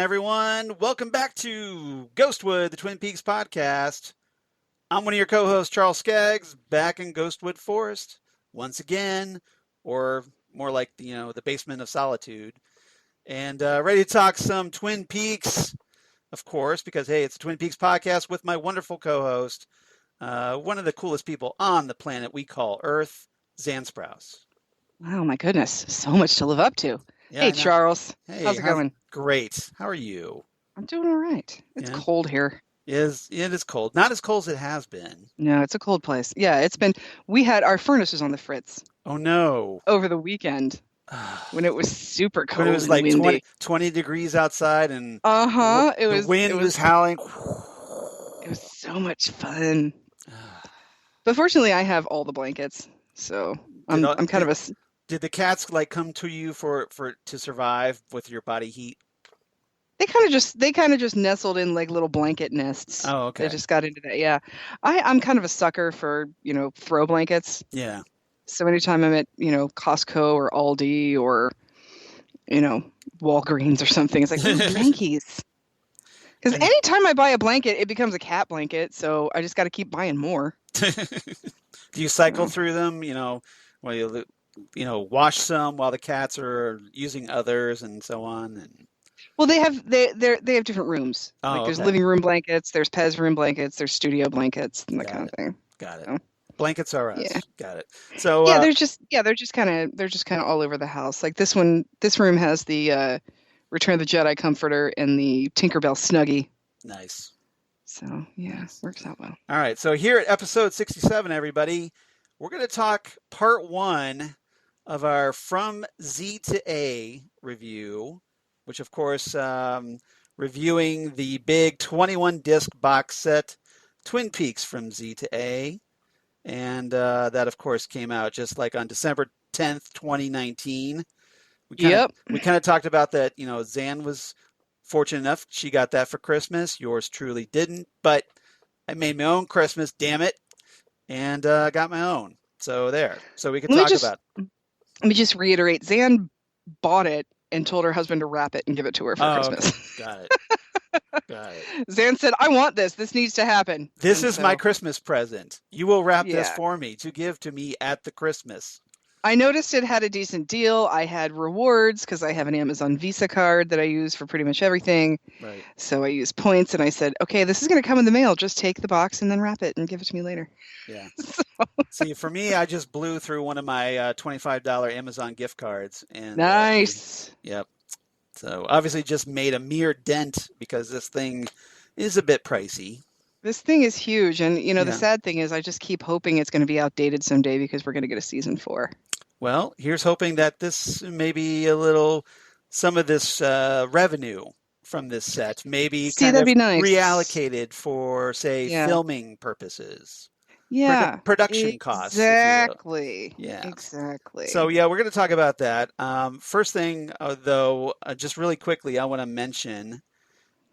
everyone. Welcome back to Ghostwood, the Twin Peaks podcast. I'm one of your co-hosts, Charles Skaggs, back in Ghostwood Forest once again, or more like, the basement of solitude, and ready to talk some Twin Peaks, of course, because, hey, it's a Twin Peaks podcast with my wonderful co-host, one of the coolest people on the planet we call Earth, Xan Sprouse. Wow, my goodness. So much to live up to. Yeah, Hey, Charles. Hey, how's it going? Great. How are you? I'm doing all right. It's Yeah. cold here. It is cold. Not as cold as it has been. No, it's a cold place. Yeah, it's been, we had our furnaces on the fritz Oh, no. over the weekend when it was super cold When it was and like windy. 20 degrees outside and The wind was howling. It was so much fun. But fortunately, I have all the blankets, so I'm kind of a. Did the cats come to you to survive with your body heat? They kind of just nestled in like little blanket nests. Oh, okay. They just got into that. Yeah, I'm kind of a sucker for throw blankets. Yeah. So anytime I'm at Costco or Aldi or Walgreens or something, it's like blankies. Because anytime I buy a blanket, it becomes a cat blanket. So I just got to keep buying more. Do you cycle through them? While you wash some while the cats are using others and so on. And well, they have different rooms. Oh, there's okay. living room blankets, there's Pez room blankets, there's studio blankets, and that kind of thing. Got it. So, blankets are us. Yeah. Got it. So yeah, they're just kind of all over the house. Like this room has the Return of the Jedi comforter and the Tinkerbell Snuggie. Nice. So yeah, works out well. All right. So here at episode 67, everybody, we're going to talk part 1 of our From Z to A review, which of course, reviewing the big 21 disc box set Twin Peaks From Z to A. And that, of course, came out just like on December 10th, 2019. We kind of talked about that, Xan was fortunate enough. She got that for Christmas. Yours truly didn't. But I made my own Christmas, damn it, and got my own. So there. So we can talk about it. Let me just reiterate. Xan bought it and told her husband to wrap it and give it to her for Christmas. Okay. Got it. Xan said, I want this. This needs to happen. This is my Christmas present. You will wrap this for me to give to me at the Christmas. I noticed it had a decent deal. I had rewards because I have an Amazon Visa card that I use for pretty much everything. Right. So I used points and I said, okay, this is going to come in the mail. Just take the box and then wrap it and give it to me later. Yeah. See, for me, I just blew through one of my $25 Amazon gift cards. And nice. Yep. So obviously just made a mere dent because this thing is a bit pricey. This thing is huge. And, the sad thing is I just keep hoping it's going to be outdated someday because we're going to get a season 4. Well, here's hoping that this maybe some of this revenue from this set maybe that'd be nice. Reallocated for, say, filming purposes. Yeah. Production costs. Exactly. Yeah. Exactly. So, we're going to talk about that. First thing, though, just really quickly, I want to mention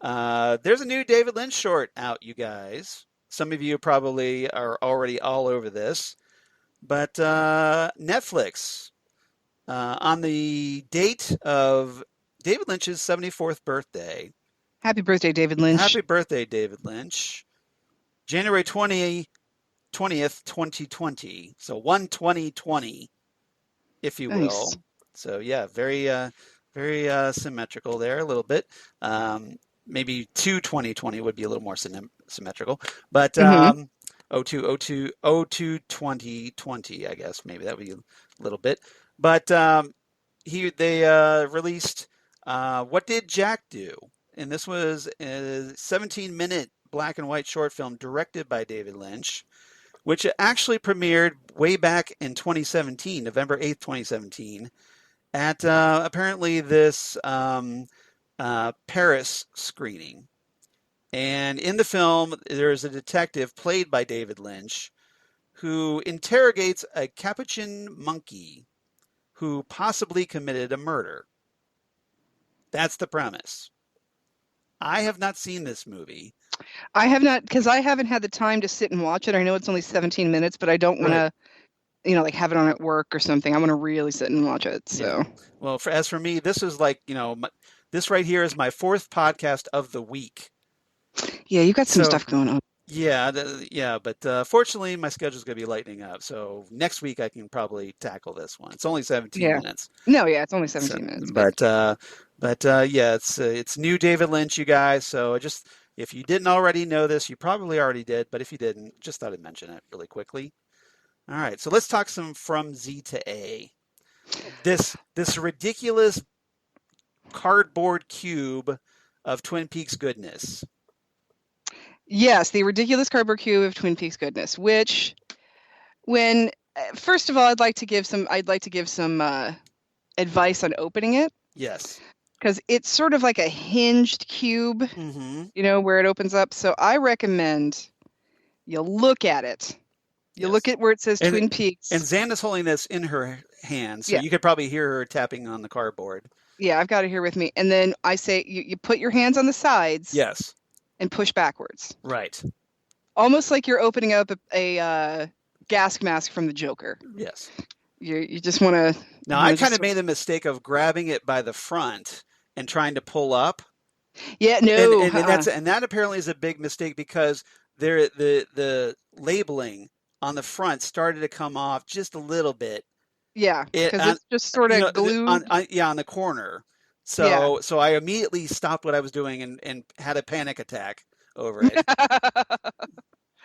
there's a new David Lynch short out, you guys. Some of you probably are already all over this. But Netflix, on the date of David Lynch's 74th birthday. Happy birthday, David Lynch. Happy birthday, David Lynch. January 20th, 2020. So 1/20/20, if you will. Nice. So, yeah, very symmetrical there a little bit. Maybe 2/20/20 would be a little more symmetrical. But 02/20/20, I guess. Maybe that would be a little bit. But they released What Did Jack Do? And this was a 17-minute black and white short film directed by David Lynch, which actually premiered way back in 2017, November 8th, 2017, at apparently this Paris screening. And in the film, there's a detective played by David Lynch who interrogates a capuchin monkey who possibly committed a murder. That's the premise. I have not seen this movie. I have not, because I haven't had the time to sit and watch it. I know it's only 17 minutes, but I don't want to, have it on at work or something. I want to really sit and watch it. So, Well, as for me, this is like, This right here is my 4th podcast of the week. Yeah, you got some So, stuff going on. yeah, but fortunately, my schedule's going to be lightening up. So next week I can probably tackle this one. It's only 17 Yeah. minutes. No, yeah, it's only So, 17 minutes. but yeah, it's new David Lynch, you guys. So if you didn't already know this, you probably already did. But if you didn't, just thought I'd mention it really quickly. All right, so let's talk some From Z to A. This ridiculous cardboard cube of Twin Peaks goodness. Yes, the ridiculous cardboard cube of Twin Peaks goodness. Which, when first of all, I'd like to give some advice on opening it. Yes. Because it's sort of like a hinged cube, Mm-hmm. Where it opens up. So I recommend you look at it. You look at where it says Twin Peaks. And Xan is holding this in her hand, so you could probably hear her tapping on the cardboard. Yeah, I've got it here with me. And then I say you put your hands on the sides. Yes. And push backwards. Right. Almost like you're opening up a gas mask from the Joker. Yes. You just want to. Now, I kind of made the mistake of grabbing it by the front and trying to pull up. Yeah, no. And that apparently is a big mistake because the labeling on the front started to come off just a little bit. Yeah, because it's just sort of glued. On the corner. So I immediately stopped what I was doing and had a panic attack over it.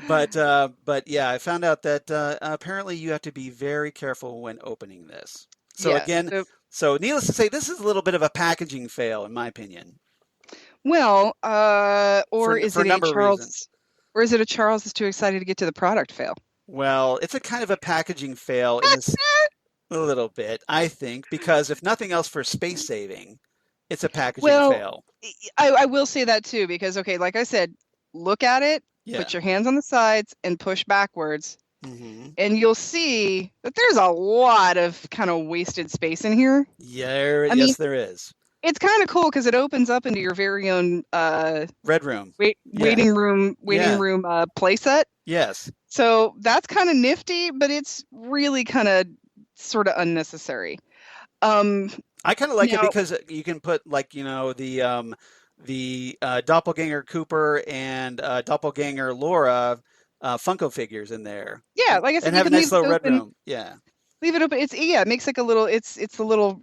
But yeah, I found out that apparently you have to be very careful when opening this. So so needless to say, this is a little bit of a packaging fail, in my opinion. Well, is it a Charles is too excited to get to the product fail? Well, it's a kind of a packaging fail in this a little bit, I think, because if nothing else for space saving, it's a packaging fail. I will say that too, because like I said, look at it, put your hands on the sides and push backwards. Mm-hmm. And you'll see that there's a lot of kind of wasted space in here. Yeah, there is. It's kind of cool because it opens up into your very own red room, waiting room playset. Yes. So that's kind of nifty, but it's really kind of sort of unnecessary. I kind of like it because you can put the doppelganger Cooper and doppelganger Laura Funko figures in there. Yeah, like I said, and have a nice little red room. Yeah. Leave it open. It makes like a little. It's the little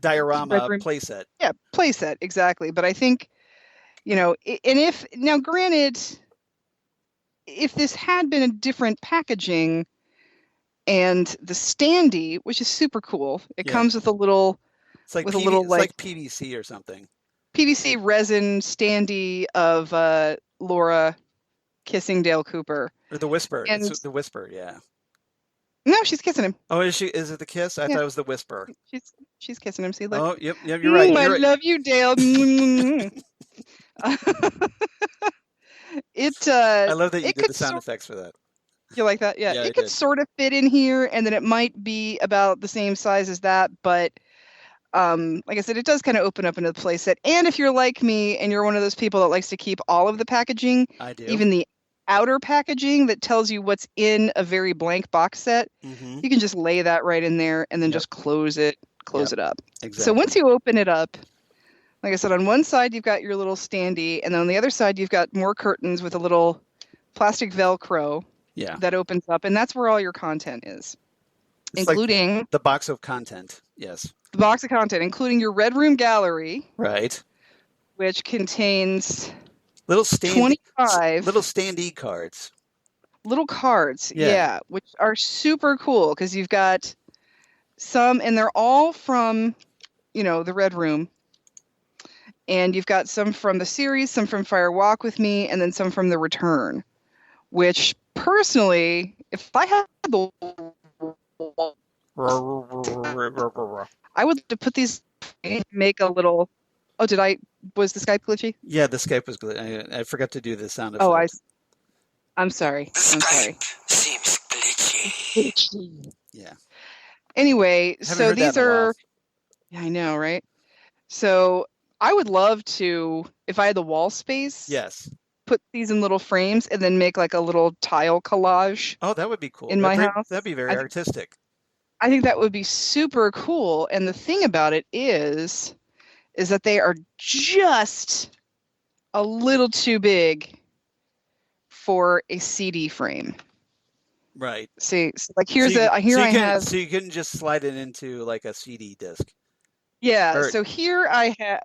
diorama playset. Yeah, playset exactly. But I think and if now granted, if this had been a different packaging, and the standee, which is super cool, it comes with a little. It's like like PVC or something. PVC resin standee of Laura kissing Dale Cooper. Or the whisper. It's the whisper, yeah. No, she's kissing him. Oh, is she? Is it the kiss? I thought it was the whisper. She's kissing him. See, look. Oh, yep, you're right. I love you, Dale. I love that you did the sound effects for that. You like that? Yeah, it could sort of fit in here, and then it might be about the same size as that, but like I said, it does kind of open up into the playset. And if you're like me and you're one of those people that likes to keep all of the packaging, I do. Even the outer packaging that tells you what's in a very blank box set, you can just lay that right in there and then just close it up. Exactly. So once you open it up, like I said, on one side you've got your little standee, and then on the other side you've got more curtains with a little plastic Velcro that opens up, and that's where all your content is. It's including like the box of content. Yes. The box of content, including your Red Room gallery. Right. Which contains 25 little standee cards. Little cards, which are super cool because you've got some, and they're all from, the Red Room. And you've got some from the series, some from Fire Walk with Me, and then some from The Return. Which, personally, if I had the... I would to put these and make a little... Oh, was the Skype glitchy? Yeah, the Skype was glitchy. I forgot to do the sound effect. I'm sorry. Skype seems glitchy. Yeah. Anyway, so these are... Yeah, I know, right? So I would love to, if I had the wall space... Yes. Put these in little frames and then make like a little tile collage. Oh, that would be cool. In my house. That'd be very artistic. I think that would be super cool. And the thing about it is is that they are just a little too big for a CD frame. Right. See, like I have. So you couldn't just slide it into like a CD disc. Yeah. So here I have.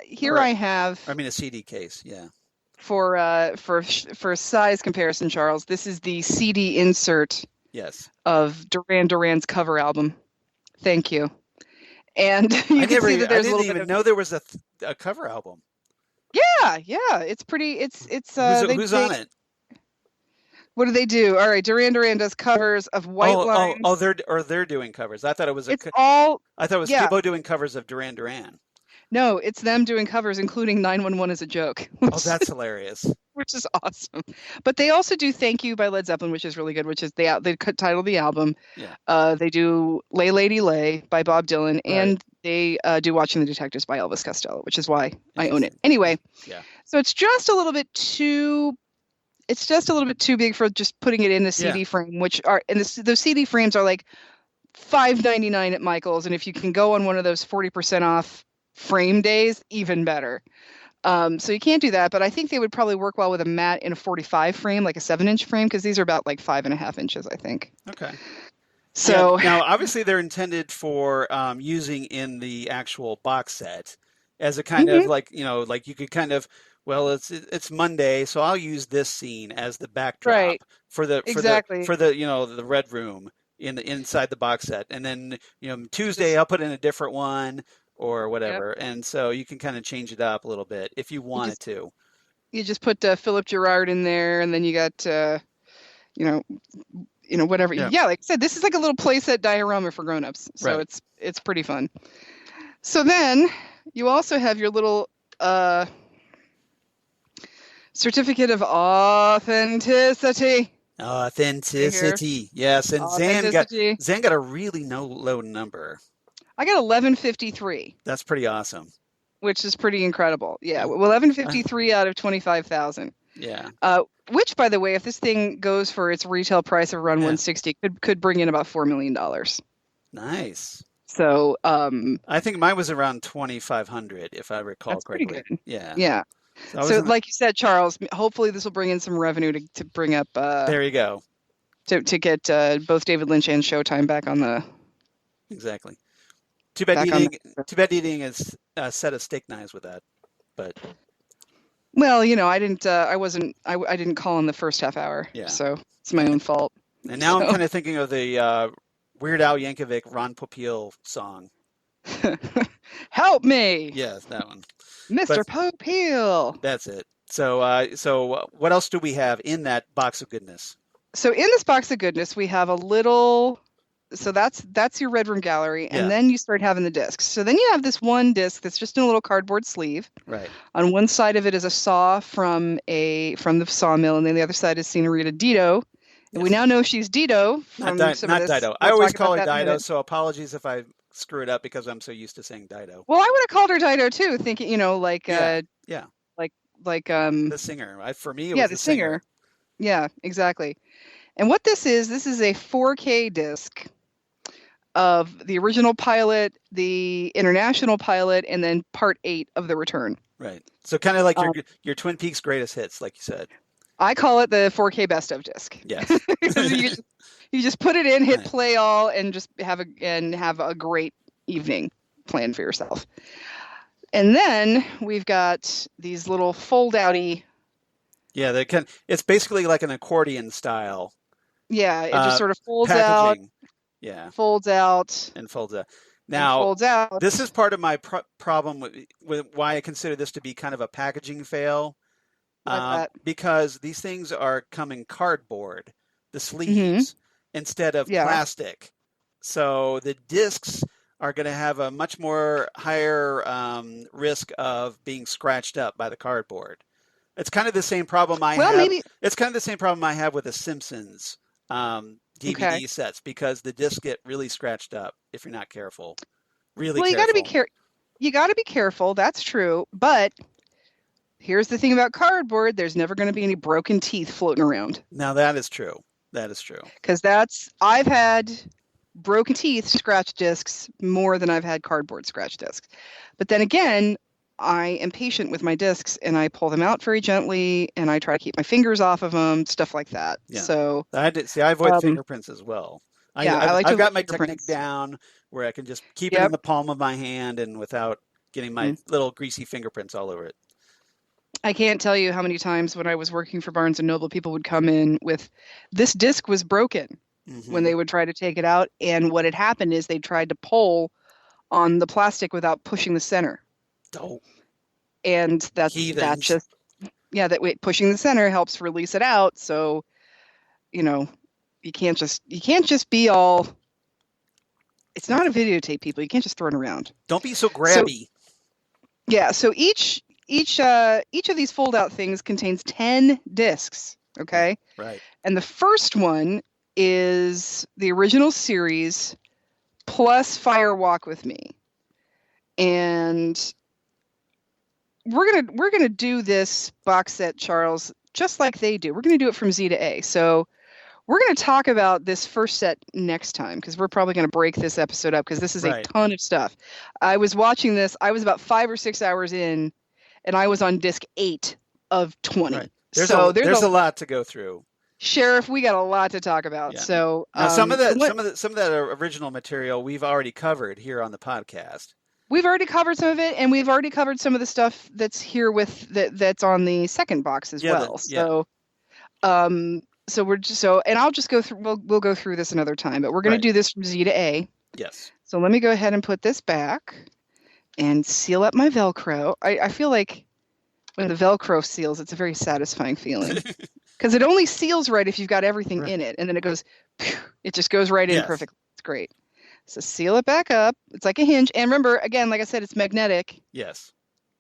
I mean, a CD case. Yeah. For size comparison, Charles, this is the CD insert. Yes. Of Duran Duran's cover album. Thank you. And you can see that there's a little bit. I didn't even know there was a cover album. Yeah. It's pretty. It's. Who's on it? What do they do? All right, Duran Duran does covers of White Lines. They're doing covers. I thought it was I thought it was Gibbo doing covers of Duran Duran. No, it's them doing covers, including 911 as a joke. Oh, that's hilarious. Which is awesome. But they also do Thank You by Led Zeppelin, which is really good, which is they title the album. Yeah. They do Lay Lady Lay by Bob Dylan, and they do Watching the Detectives by Elvis Costello, which is why I own it. Anyway, so it's just a little bit too big for just putting it in a CD frame, those CD frames are like $5.99 at Michael's, and if you can go on one of those 40% off frame days, even better. So you can't do that, but I think they would probably work well with a mat in a 45 frame, like a 7-inch frame, because these are about like 5.5 inches, I think. Okay. So now, obviously, they're intended for using in the actual box set as a kind of like you could kind of. Well, it's Monday, so I'll use this scene as the backdrop for the Red Room inside the box set, and then Tuesday I'll put in a different one or whatever, and so you can kind of change it up a little bit if you wanted to. You just put Philip Gerard in there, and then you got whatever. Yeah, like I said, this is like a little playset diorama for grown-ups, so it's pretty fun. So then you also have your little. Certificate of authenticity. Authenticity. Yes, and Xan got a really low number. I got 1153. That's pretty awesome. Which is pretty incredible. Yeah, 1153 out of 25,000. Yeah. Which, by the way, if this thing goes for its retail price of around 160, could bring in about $4 million. Nice. So I think mine was around 2,500, if I recall correctly. Pretty good. Yeah. Yeah. So like you said, Charles, hopefully this will bring in some revenue to bring up. There you go. To get both David Lynch and Showtime back on the. Exactly. Too bad eating is a set of steak knives with that, but. Well, I didn't call in the first half hour. Yeah. So it's my own fault. And now I'm kind of thinking of the Weird Al Yankovic Ron Popeil song. Help me. Yes, that one. Mr. Popeil. That's it. So what else do we have in that box of goodness? So in this box of goodness, we have a little. So that's your Red Room gallery, and then you start having the discs. So then you have this one disc that's just in a little cardboard sleeve. Right. On one side of it is a saw from the sawmill, and then the other side is Senorita Dido. And we now know she's Dido. Not Dido. I always call her Dido, so apologies if I screw it up because I'm so used to saying Dido. Well, I would have called her Dido too, thinking, like the singer. For me, it was the singer. Yeah, exactly. And what this is a 4K disc of the original pilot, the international pilot, and then part 8 of The Return. Right. So kind of like your Twin Peaks greatest hits, like you said. I call it the 4K best of disc. Yes. You just put it in, hit play all, and just have a great evening planned for yourself. And then we've got these little fold-outy. Yeah, it's basically like an accordion style. Yeah, it just sort of folds packaging. out. Yeah. Folds out. And folds out. Now, folds out. This is part of my problem with why I consider this to be kind of a packaging fail. Because these things are coming cardboard, the sleeves, instead of plastic. So the discs are going to have a much more higher risk of being scratched up by the cardboard. It's kind of the same problem I have. It's kind of the same problem I have with the Simpsons DVD sets, because the discs get really scratched up if you're not careful. Really careful. You got to be careful. That's true. But here's the thing about cardboard. There's never going to be any broken teeth floating around. Now, that is true. That is true. Because I've had broken teeth scratch discs more than I've had cardboard scratch discs. But then again, I am patient with my discs and I pull them out very gently and I try to keep my fingers off of them, stuff like that. Yeah. So I avoid fingerprints as well. Yeah, I like to I've got avoid my technique fingerprints. down where I can just keep it in the palm of my hand and without getting my little greasy fingerprints all over it. I can't tell you how many times when I was working for Barnes & Noble, people would come in with, this disc was broken when they would try to take it out. And what had happened is they tried to pull on the plastic without pushing the center. Oh. And that just, pushing the center helps release it out. So, you can't just be all, it's not a videotape, people. You can't just throw it around. Don't be so grabby. So each of these fold-out things contains 10 discs, okay? Right. And the first one is the original series plus Fire Walk with Me. And we're gonna do this box set, Charles, just like they do. We're gonna do it from Z to A. So we're going to talk about this first set next time because we're probably going to break this episode up because this is a ton of stuff. I was watching this. I was about 5 or 6 hours in, and I was on disc 8 of 20. Right. There's a lot to go through. Sheriff, we got a lot to talk about. Yeah. So now, some of that original material we've already covered here on the podcast. We've already covered some of it, and we've already covered some of the stuff that's here that's on the second box as well. And I'll just go through. We'll go through this another time, but we're going to do this from Z to A. Yes. So let me go ahead and put this back and seal up my Velcro. I feel like when the Velcro seals, it's a very satisfying feeling because it only seals right if you've got everything in it, and then it just goes right in perfectly. It's great. So seal it back up. It's like a hinge, and remember, again, like I said, it's magnetic. Yes.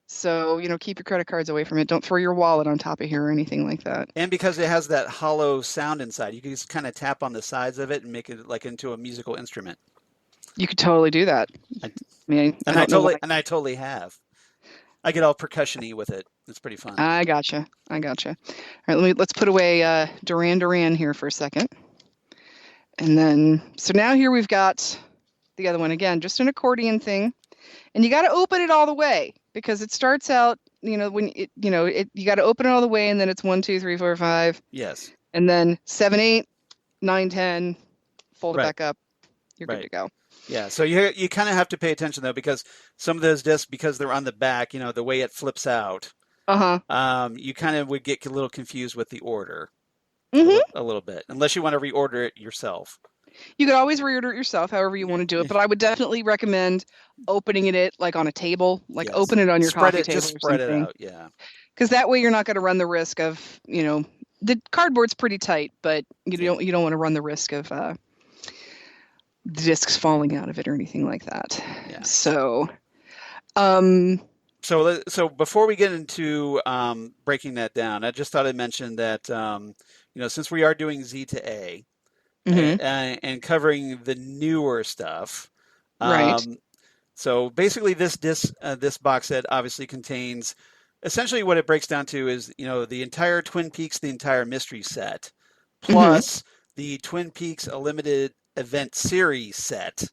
So, keep your credit cards away from it. Don't throw your wallet on top of here or anything like that. And because it has that hollow sound inside, you can just kind of tap on the sides of it and make it like into a musical instrument. You could totally do that. I totally have. I get all percussion-y with it. It's pretty fun. I gotcha. All right, let's put away Duran Duran here for a second. And then, so now here we've got the other one again, just an accordion thing. And you got to open it all the way because it starts out, you got to open it all the way and then it's 1, 2, 3, 4, 5. Yes. And then 7, 8, 9, 10, fold it back up. You're good to go. Yeah. So you kind of have to pay attention though, because some of those discs, because they're on the back, the way it flips out, you kind of would get a little confused with the order a little bit, unless you want to reorder it yourself. You could always reorder it yourself, however you want to do it. But I would definitely recommend opening it like on a table, open it on your coffee table. Just spread it out, yeah. Because that way you're not going to run the risk of, the cardboard's pretty tight, but you don't want to run the risk of the discs falling out of it or anything like that. Yeah. So, so before we get into breaking that down, I just thought I'd mention that since we are doing Z to A. And covering the newer stuff. Right. So basically this box set obviously contains, essentially what it breaks down to is, the entire Twin Peaks, the entire mystery set, plus the Twin Peaks a limited event series set.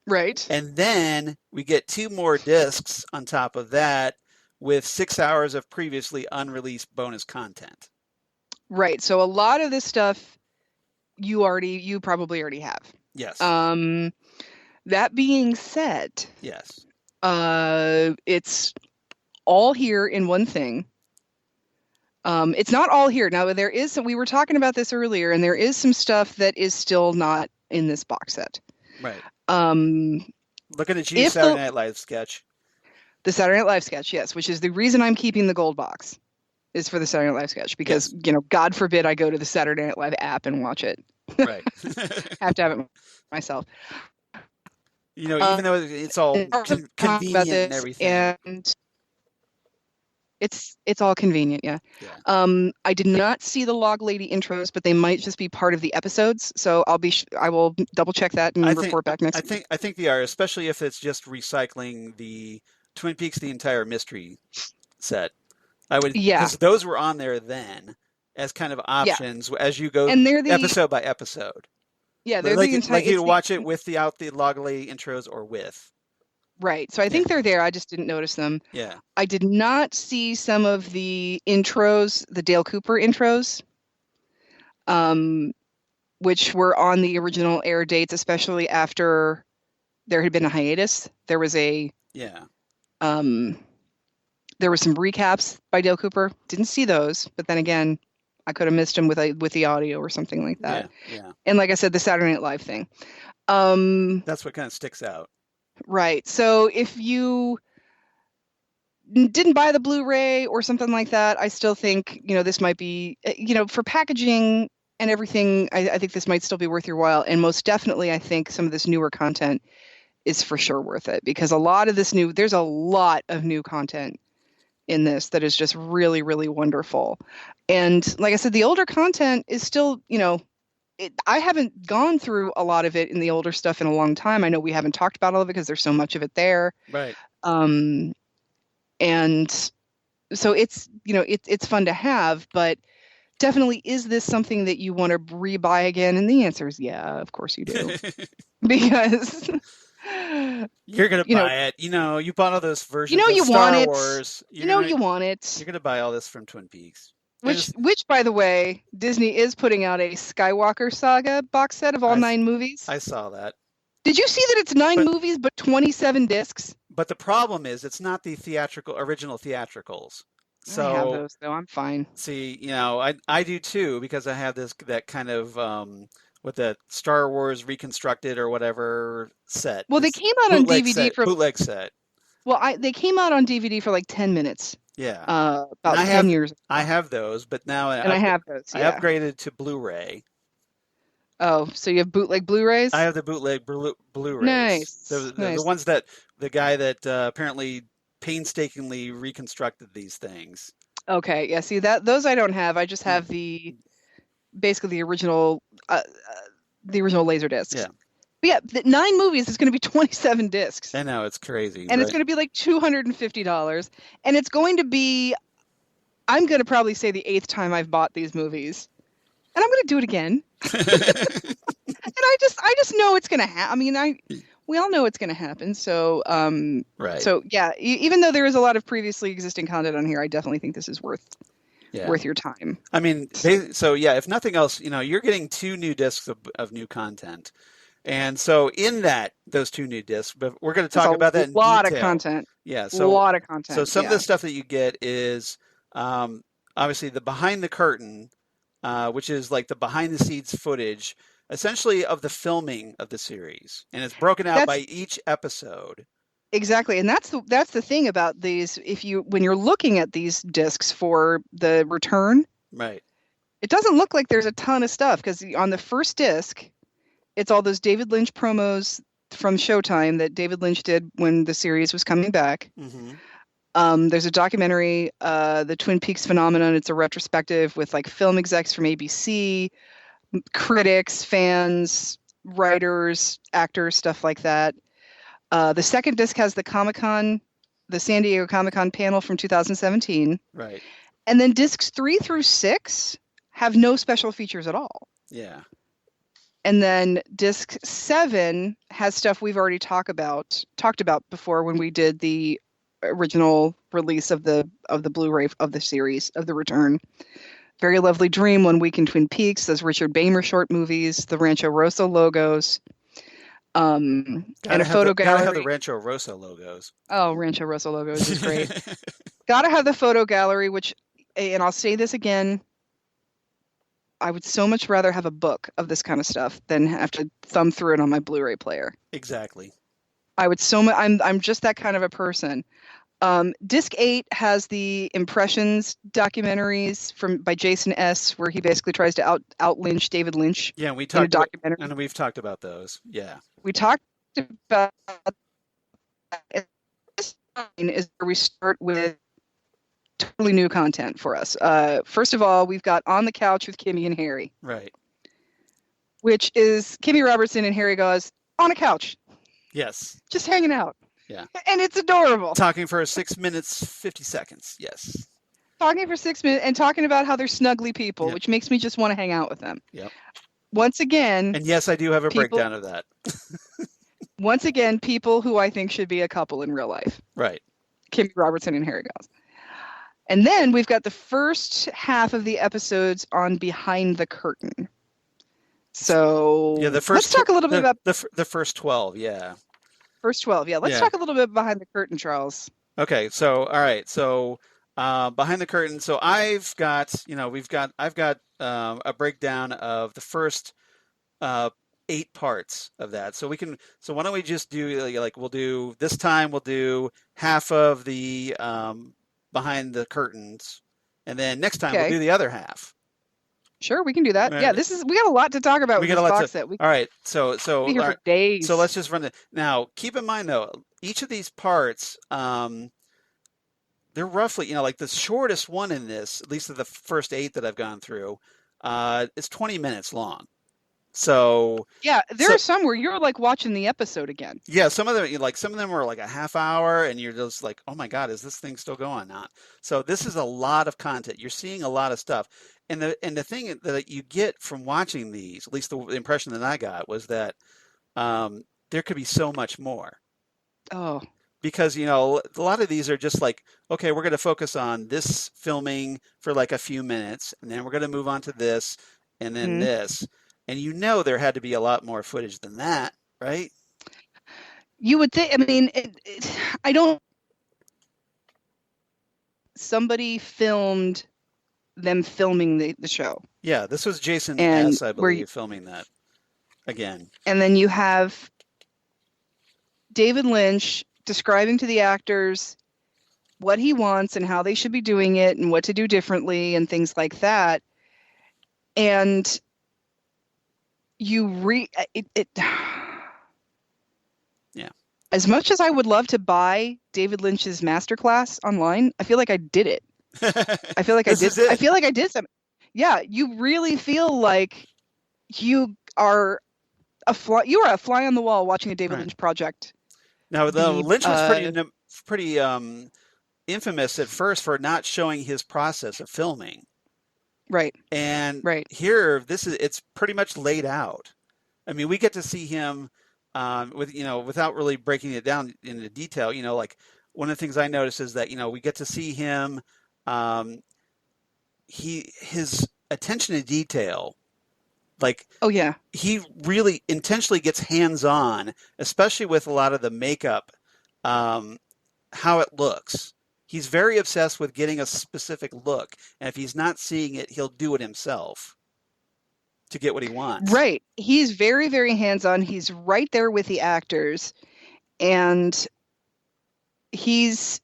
Right. And then we get 2 more discs on top of that with 6 hours of previously unreleased bonus content. Right. So a lot of this stuff you probably already have. Yes. That being said, yes. It's all here in one thing. It's not all here. Now there is we were talking about this earlier, and there is some stuff that is still not in this box set. Right. Looking at you, Saturday Night Live sketch. The Saturday Night Live sketch, yes, which is the reason I'm keeping the gold box. Is for the Saturday Night Live sketch because, God forbid I go to the Saturday Night Live app and watch it. Right. Have to have it myself. Even though it's all convenient and everything. And it's all convenient, yeah. I did not see the Log Lady intros, but they might just be part of the episodes. So I will double check that and report back next week. I think they are, especially if it's just recycling the Twin Peaks, the entire mystery set. I would, because those were on there then as kind of options as you go episode by episode. Yeah, they're like you watch it without the Log Lady intros or with. Right. So I think they're there. I just didn't notice them. Yeah. I did not see some of the intros, the Dale Cooper intros, which were on the original air dates, especially after there had been a hiatus. There was there were some recaps by Dale Cooper. Didn't see those, but then again, I could have missed them with the audio or something like that. Yeah. And like I said, the Saturday Night Live thing. That's what kind of sticks out. Right. So if you didn't buy the Blu-ray or something like that, I still think, this might be, for packaging and everything, I think this might still be worth your while. And most definitely, I think some of this newer content is for sure worth it, because there's a lot of new content in this that is just really, really wonderful. And like I said, the older content is still, I haven't gone through a lot of it in the older stuff in a long time. I know we haven't talked about all of it because there's so much of it there. Right. And so it's, it's fun to have, but definitely, is this something that you want to rebuy again? And the answer is yeah, of course you do. Because you're going to buy it. You bought all those versions of you Star want Wars. You want it. You're going to buy all this from Twin Peaks. Which, by the way, Disney is putting out a Skywalker Saga box set of all 9 movies. I saw that. Did you see that it's 9 movies but 27 discs? But the problem is it's not the original theatricals. So I have those, though. I'm fine. See, I do too, because I have that kind of with the Star Wars reconstructed or whatever set. Well, they came out on DVD for bootleg set. Well, they came out on DVD for like 10 minutes. Yeah. About 10 years ago. I have those, but now I have those. Yeah. I upgraded to Blu-ray. Oh, so you have bootleg Blu-rays? I have the bootleg Blu-rays. Nice. The ones that the guy that apparently painstakingly reconstructed these things. Okay, yeah. See those I don't have. I just have basically the original laser discs. Yeah. But yeah, the 9 movies is going to be 27 discs. I know, it's crazy. And it's going to be like $250, and it's going to be, I'm going to probably say the 8th time I've bought these movies, and I'm going to do it again. And I just know it's going to happen. I mean, we all know it's going to happen. So, right. So yeah, even though there is a lot of previously existing content on here, I definitely think this is worth your time. I mean, if nothing else, you're getting 2 new discs of new content. And so in those 2 new discs, but we're going to talk about that in detail. A lot of content. Yeah. So a lot of content. So some of the stuff that you get is obviously the behind the curtain, which is like the behind the scenes footage, essentially of the filming of the series. And it's broken out by each episode. Exactly. And that's the thing about these. When you're looking at these discs for the return, right, it doesn't look like there's a ton of stuff, because on the first disc, it's all those David Lynch promos from Showtime that David Lynch did when the series was coming back. Mm-hmm. There's a documentary, The Twin Peaks Phenomenon. It's a retrospective with like film execs from ABC, critics, fans, writers, actors, stuff like that. The second disc has the San Diego Comic-Con panel from 2017. Right. And then discs 3 through 6 have no special features at all. Yeah. And then disc 7 has stuff we've already talked about before when we did the original release of the Blu-ray of the series of the return. Very Lovely Dream, One Week in Twin Peaks, those Richard Beymer short movies, the Rancho Rosso logos, and a photo gallery. Gotta have the Rancho Rosso logos. Oh, Rancho Rosso logos is great. Gotta have the photo gallery, which, and I'll say this again, I would so much rather have a book of this kind of stuff than have to thumb through it on my Blu-ray player. Exactly. I would I'm just that kind of a person. Disc 8 has the Impressions documentaries by Jason S., where he basically tries to out Lynch David Lynch. Yeah, we've talked about those. Yeah. We talked about this is where we start with totally new content for us. First of all, we've got On the Couch with Kimmy and Harry. Right. Which is Kimmy Robertson and Harry Goss on a couch. Yes. Just hanging out. Yeah. And it's adorable. Talking for 6 minutes, 50 seconds. Yes. Talking for 6 minutes and talking about how they're snuggly people, which makes me just want to hang out with them. Yep. Once again. And yes, I do have a breakdown of that. Once again, people who I think should be a couple in real life. Right. Kimmy Robertson and Harry Giles. And then we've got the first half of the episodes on Behind the Curtain. So yeah, let's talk a little bit about the first 12. Yeah. First 12. Yeah. Let's talk a little bit behind the curtain, Charles. Okay. So, all right. So, behind the curtain. So I've got, I've got a breakdown of the first 8 parts of that. So why don't we just do we'll do this time, we'll do half of the behind the curtains, and then next time we'll do the other half. Sure, we can do that. Yeah, we got a lot to talk about with this box set. All right, so be here for days. So let's just run it. Now, keep in mind though, each of these parts, they're roughly, like the shortest one in this, at least of the first 8 that I've gone through, is 20 minutes long. So yeah, there are some where you're like watching the episode again. Yeah, some of them were like a half hour, and you're just like, oh my God, is this thing still going on? So this is a lot of content. You're seeing a lot of stuff, and the thing that you get from watching these, at least the impression that I got, was that there could be so much more. Oh. Because a lot of these are just like, okay, we're going to focus on this filming for like a few minutes, and then we're going to move on to this, and then this. And there had to be a lot more footage than that, right? You would think. I mean, I don't. Somebody filmed them filming the show. Yeah, this was Jason S., I believe, filming that again. And then you have David Lynch describing to the actors what he wants and how they should be doing it and what to do differently and things like that. And yeah. As much as I would love to buy David Lynch's masterclass online, I feel like I did it. I feel like I did. I feel like I did something. Yeah, you really feel like you are a fly. You are a fly on the wall watching a David Lynch project. Now, Lynch was pretty infamous at first for not showing his process of filming. Right. And here, it's pretty much laid out. I mean, we get to see him without really breaking it down into detail. Like one of the things I noticed is that we get to see him. His attention to detail, like he really intentionally gets hands-on, especially with a lot of the makeup, how it looks. He's very obsessed with getting a specific look, and if he's not seeing it, he'll do it himself to get what he wants. Right. He's very, very hands-on. He's right there with the actors, and he's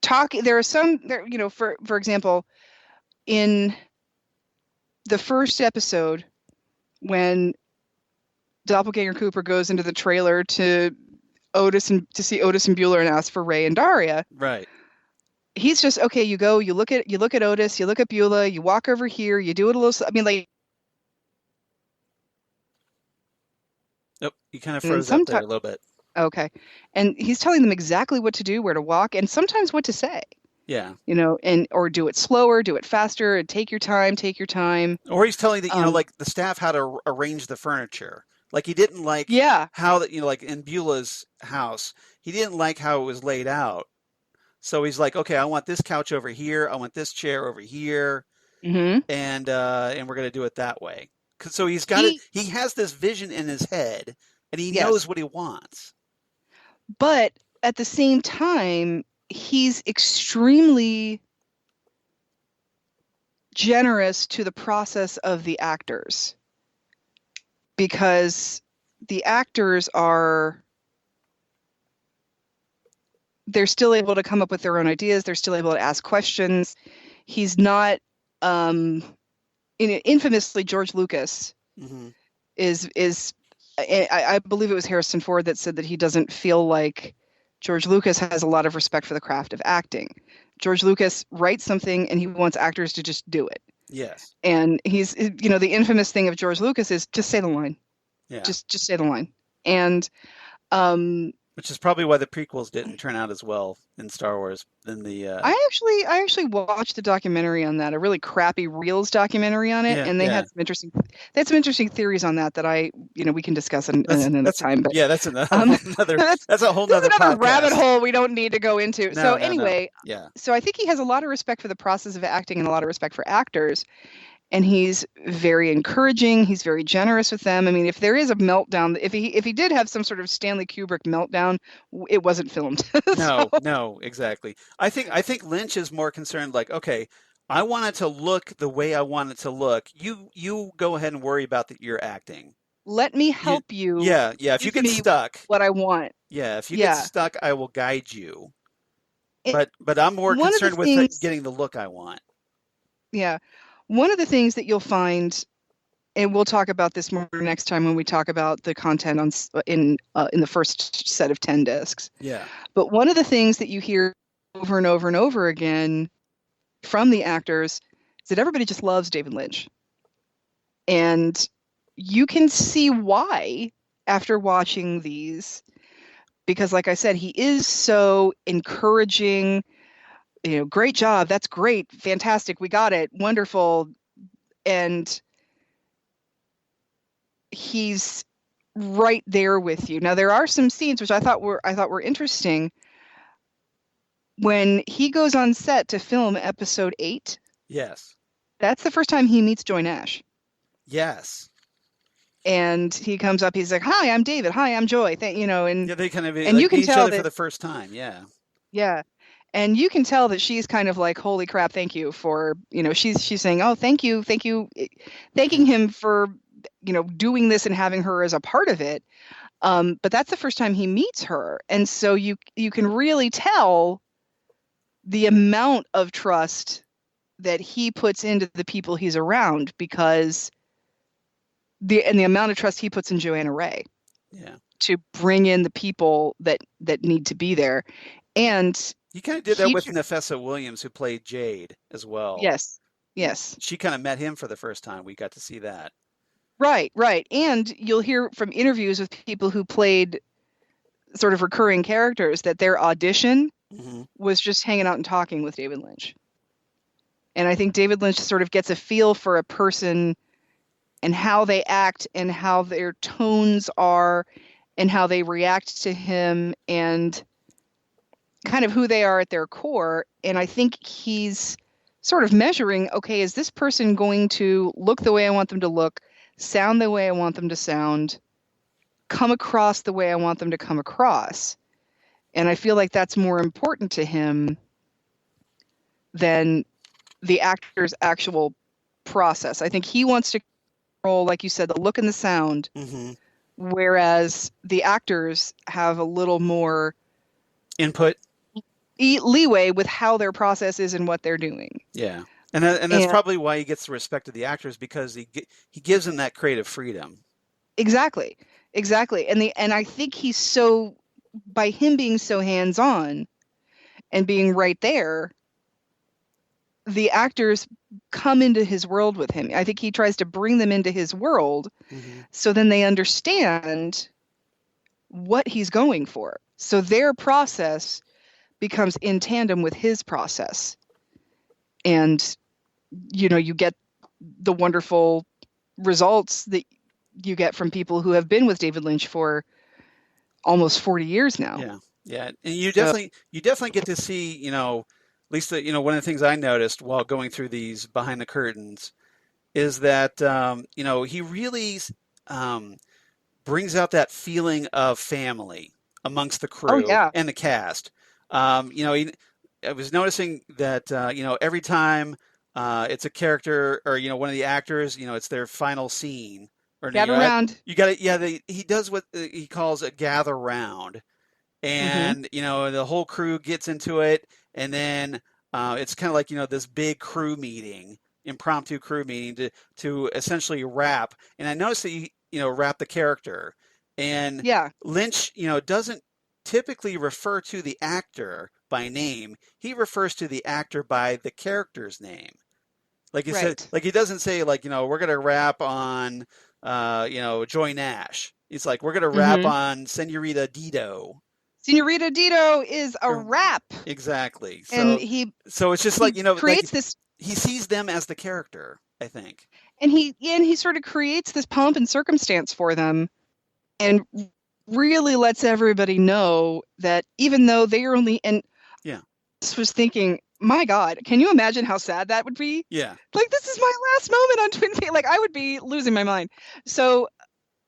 talking. There are some, for example, in the first episode, when Doppelganger Cooper goes into the trailer to see Otis and Bueller and ask for Ray and Daria. Right. He's just, okay, you go, you look at Otis, you look at Beulah, you walk over here, you do it a little, I mean, like. Nope, you kind of froze up there a little bit. Okay. And he's telling them exactly what to do, where to walk, and sometimes what to say. Yeah. Or do it slower, do it faster, and take your time. Or he's telling the staff how to arrange the furniture. Like he didn't like how that, like in Beulah's house, he didn't like how it was laid out. So he's like, okay, I want this couch over here. I want this chair over here. Mm-hmm. And we're going to do it that way. So he's got it. He has this vision in his head and he knows what he wants. But at the same time, he's extremely generous to the process of the actors. Because the actors they're still able to come up with their own ideas. They're still able to ask questions. He's not, infamously, George Lucas I believe it was Harrison Ford that said that he doesn't feel like George Lucas has a lot of respect for the craft of acting. George Lucas writes something and he wants actors to just do it. Yes. And he's, the infamous thing of George Lucas is just say the line. Yeah. Just say the line. And Which is probably why the prequels didn't turn out as well in Star Wars than the. I actually watched a documentary on that, a really crappy Reels documentary on it, and they had some interesting theories on that we can discuss in another time. But that's another that's a whole another podcast. rabbit hole we don't need to go into. No, anyway, yeah. So I think he has a lot of respect for the process of acting and a lot of respect for actors. And he's very encouraging. He's very generous with them. I mean, if there is a meltdown, if he did have some sort of Stanley Kubrick meltdown, it wasn't filmed. No, exactly. I think Lynch is more concerned. Like, okay, I want it to look the way I want it to look. You go ahead and worry about your acting. Let me help you. Yeah. If you get stuck, what I want. Yeah, if you get stuck, I will guide you. But I'm more concerned with getting the look I want. Yeah. One of the things that you'll find, and we'll talk about this more next time when we talk about the content in the first set of 10 discs. Yeah. But one of the things that you hear over and over and over again from the actors is that everybody just loves David Lynch. And you can see why after watching these, because like I said, he is so encouraging. Great job. That's great. Fantastic. We got it. Wonderful. And he's right there with you. Now, there are some scenes which I thought were interesting. When he goes on set to film episode 8. Yes. That's the first time he meets Joy Nash. Yes. And he comes up, he's like, "Hi, I'm David. Hi, I'm Joy." And they kind of and you can meet tell each other that, for the first time. Yeah. Yeah. And you can tell that she's kind of like, "Holy crap, thank you for," she's saying, "Oh, thank you," thanking him for, doing this and having her as a part of it. But that's the first time he meets her. And so you can really tell the amount of trust that he puts into the people he's around, because the amount of trust he puts in Joanna Ray. Yeah. To bring in the people that need to be there. And he kind of did that with Nafessa Williams, who played Jade as well. Yes. She kind of met him for the first time. We got to see that. Right. And you'll hear from interviews with people who played sort of recurring characters that their audition was just hanging out and talking with David Lynch. And I think David Lynch sort of gets a feel for a person and how they act and how their tones are and how they react to him and kind of who they are at their core. And I think he's sort of measuring, okay, is this person going to look the way I want them to look, sound the way I want them to sound, come across the way I want them to come across? And I feel like that's more important to him than the actor's actual process. I think he wants to control, like you said, the look and the sound, whereas the actors have a little more input, leeway with how their process is and what they're doing. Yeah. And that's probably why he gets the respect of the actors, because he gives them that creative freedom. Exactly. And I think he's so, by him being so hands-on and being right there, the actors come into his world with him. I think he tries to bring them into his world so then they understand what he's going for. So their process becomes in tandem with his process. And, you get the wonderful results that you get from people who have been with David Lynch for almost 40 years now. Yeah. And you definitely get to see, at least one of the things I noticed while going through these behind the curtains is that, he really brings out that feeling of family amongst the crew and the cast. I was noticing that, every time it's a character or, one of the actors, it's their final scene. Or, gather round. You got it. He does what he calls a gather round. And, the whole crew gets into it. And then it's kind of like, this big crew meeting, impromptu crew meeting to essentially wrap. And I noticed that he, wrap the character. And Lynch, doesn't typically refer to the actor by name. He refers to the actor by the character's name. Like he said, like he doesn't say like, we're going to rap on, Joy Nash. He's like, we're going to rap on Senorita Dido. Senorita Dito is a rap. Exactly. And so it's just like, creates this. He sees them as the character, I think. And he sort of creates this pomp and circumstance for them, and really lets everybody know that even though they are only, and yeah, I was thinking, my God, can you imagine how sad that would be? Yeah. Like, this is my last moment on Twin Peaks. Like, I would be losing my mind. So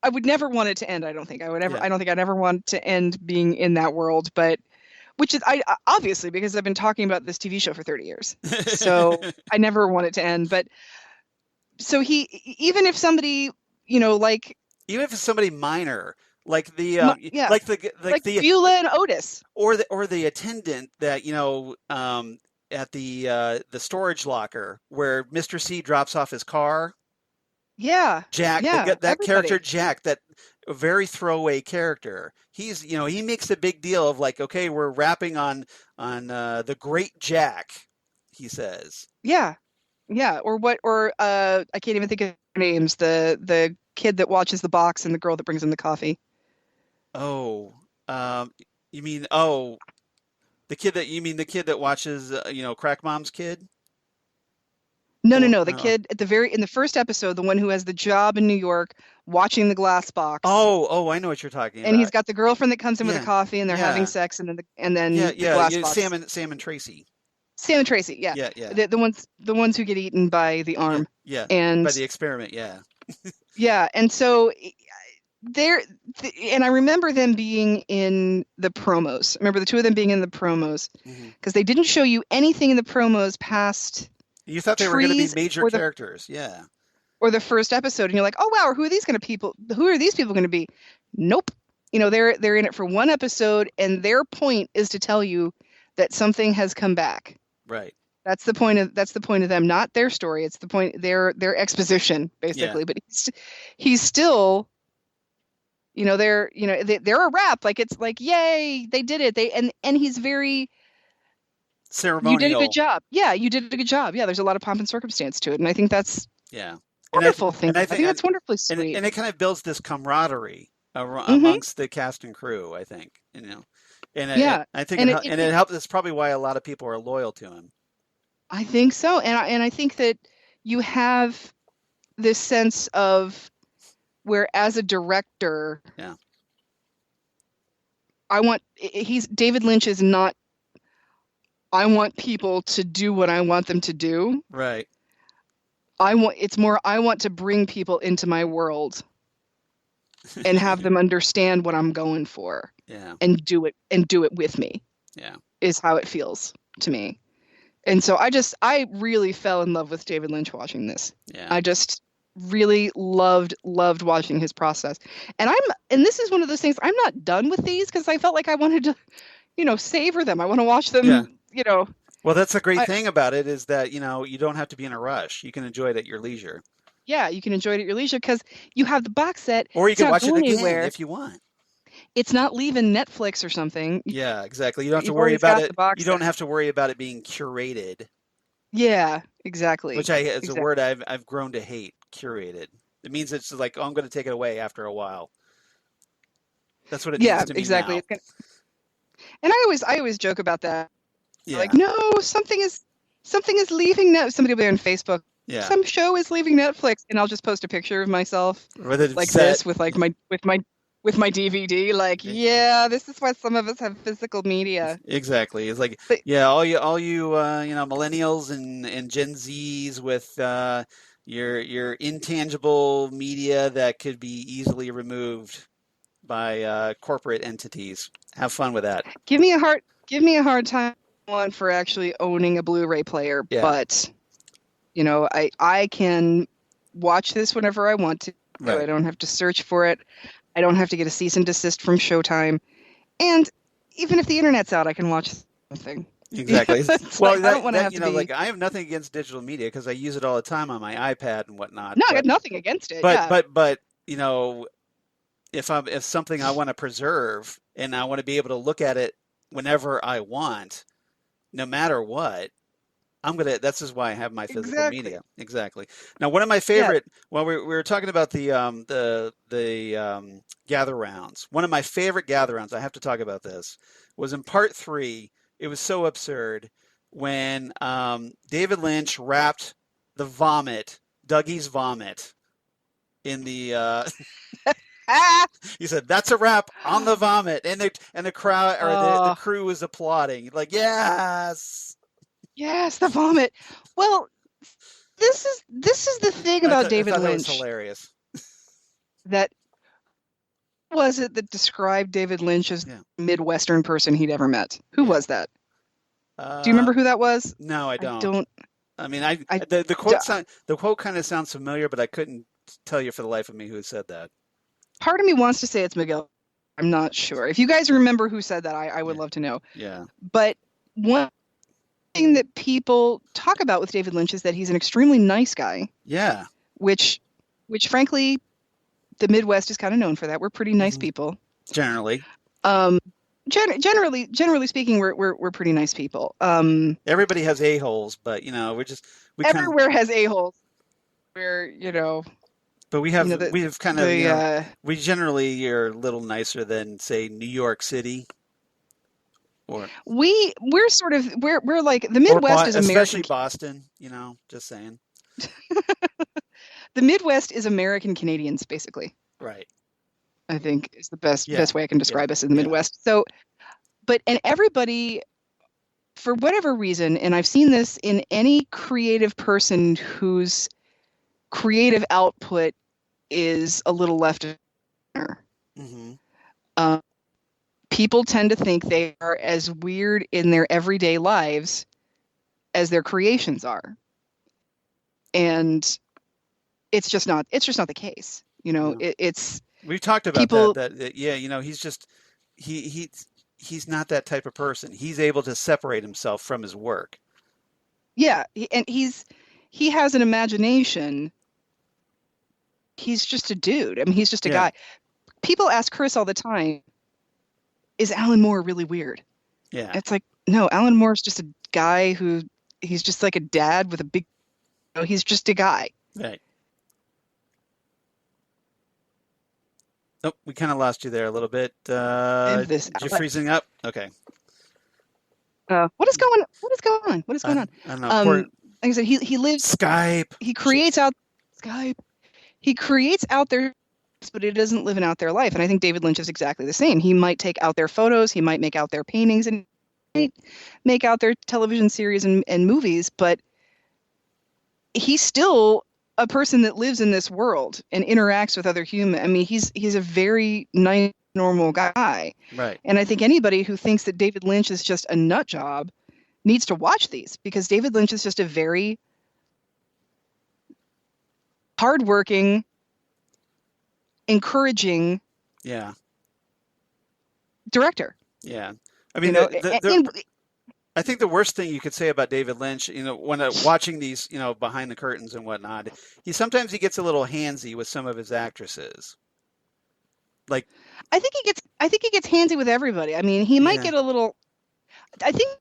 I would never want it to end. I don't think I don't think I'd ever want to end being in that world, but which is obviously because I've been talking about this TV show for 30 years. So I never want it to end. But so even if somebody, like, even if it's somebody minor, like the like Beulah and Otis, or the attendant that at the storage locker where Mr. C drops off his car. Yeah, Jack, that character Jack, that very throwaway character. He's he makes a big deal of like, okay, we're rapping on the great Jack, he says. Yeah, or I can't even think of names. The kid that watches the box and the girl that brings him the coffee. Oh, you mean the kid that watches Crack Mom's kid? No. The kid in the first episode, the one who has the job in New York, watching the glass box. Oh, I know what you're talking about. And he's got the girlfriend that comes in with a coffee, and they're having sex, and then the glass box. Sam and Tracy. Sam and Tracy, yeah. The ones who get eaten by the arm. Yeah. And by the experiment, yeah. Yeah, and so and I remember them being in the promos. I remember the two of them being in the promos because they didn't show you anything in the promos past. You thought they were going to be major characters, yeah. Or the first episode, and you're like, oh wow, who are these people going to be? Nope. They're in it for one episode, and their point is to tell you that something has come back. Right. That's the point of them, not their story. It's the point, their exposition, basically. Yeah. But he's still, they're a rap. Like, it's like, yay, they did it. And he's very ceremonial. You did a good job. Yeah, you did a good job. Yeah, there's a lot of pomp and circumstance to it, and I think that's wonderful thing. I think that's wonderfully sweet. And it kind of builds this camaraderie amongst the cast and crew, I think. And I think it helps. That's probably why a lot of people are loyal to him. I think so, and I think that you have this sense of where, as a director, David Lynch is not. I want people to do what I want them to do. Right. I want to bring people into my world and have them understand what I'm going for. Yeah. And do it with me. Yeah. Is how it feels to me. And so I really fell in love with David Lynch watching this. Yeah. I just really loved watching his process. And this is one of those things, I'm not done with these because I felt like I wanted to, savor them. I want to watch them, Well, that's the great thing about it is that, you don't have to be in a rush. You can enjoy it at your leisure. Yeah, you can enjoy it at your leisure because you have the box set. Or you can watch it again if you want. It's not leaving Netflix or something. Yeah, exactly. You don't have to worry about it. You don't have to worry about it being curated. Yeah, exactly. Which is a word I've grown to hate. Curated. It means it's like, I'm going to take it away after a while. That's what it means to me exactly. now. And I always joke about that. Yeah. Like, no, something is leaving now. Somebody will be on Facebook. Yeah. Some show is leaving Netflix, and I'll just post a picture of myself like this with like my DVD. Like, yeah, this is why some of us have physical media. Exactly. It's like, all you millennials and Gen Zs with your intangible media that could be easily removed by corporate entities. Have fun with that. Give me a hard time for actually owning a Blu-ray player, but I can watch this whenever I want to. Right. I don't have to search for it. I don't have to get a cease and desist from Showtime. And even if the internet's out, I can watch something. Exactly. Well, I don't want to have to be... like, I have nothing against digital media because I use it all the time on my iPad and whatnot. No, I got nothing against it. But if something I want to preserve and I want to be able to look at it whenever I want, no matter what, That's just why I have my physical Exactly. media. Exactly. Now, one of my favorite. Well, we were talking about the gather rounds. One of my favorite gather rounds. I have to talk about this. Was in part 3. It was so absurd when David Lynch wrapped the vomit, Dougie's vomit, in the. He said, "That's a wrap on the vomit," and the crowd or the crew was applauding, like, "Yes, yes, the vomit." Well, this is the thing about David Lynch. That was hilarious. That was it that described David Lynch as the Midwestern person he'd ever met. Who was that? Do you remember who that was? No, I don't. I don't. I mean, the quote kind of sounds familiar, but I couldn't tell you for the life of me who said that. Part of me wants to say it's Miguel. I'm not sure. If you guys remember who said that, I would love to know. Yeah. But one thing that people talk about with David Lynch is that he's an extremely nice guy. Yeah. Which frankly, the Midwest is kind of known for that. We're pretty nice people. Generally. Generally speaking, we're pretty nice people. Everybody has a-holes, but everywhere has a-holes. Where But we generally are a little nicer than, say, New York City. Or we're like the Midwest is American, especially Boston. Just saying. The Midwest is American Canadians, basically. Right. I think is the best way I can describe us in the Midwest. So, and everybody, for whatever reason, and I've seen this in any creative person whose creative output is a little left of center. Mm-hmm. People tend to think they are as weird in their everyday lives as their creations are, and it's just not the case. It's we've talked about people, he's not that type of person. He's able to separate himself from his work. Yeah, and he has an imagination. He's just a dude. I mean, he's just a guy. People ask Chris all the time, is Alan Moore really weird? Yeah. It's like, no, Alan Moore's just a guy he's just like a dad with a big, he's just a guy. Right. Oh, we kind of lost you there a little bit. You're freezing up? Okay. What is going on? I don't know. Like I said, he lives Skype. He creates out Skype. He creates out there, but he doesn't live an out there life. And I think David Lynch is exactly the same. He might take out their photos, he might make out their paintings, and might make out their television series and movies, but he's still a person that lives in this world and interacts with other humans. I mean, he's a very nice, normal guy. Right. And I think anybody who thinks that David Lynch is just a nut job needs to watch these, because David Lynch is just a very hardworking, encouraging director. Yeah. I mean, I think the worst thing you could say about David Lynch, when watching these, behind the curtains and whatnot, sometimes he gets a little handsy with some of his actresses. Like, I think he gets handsy with everybody. I mean, he might get a little. I think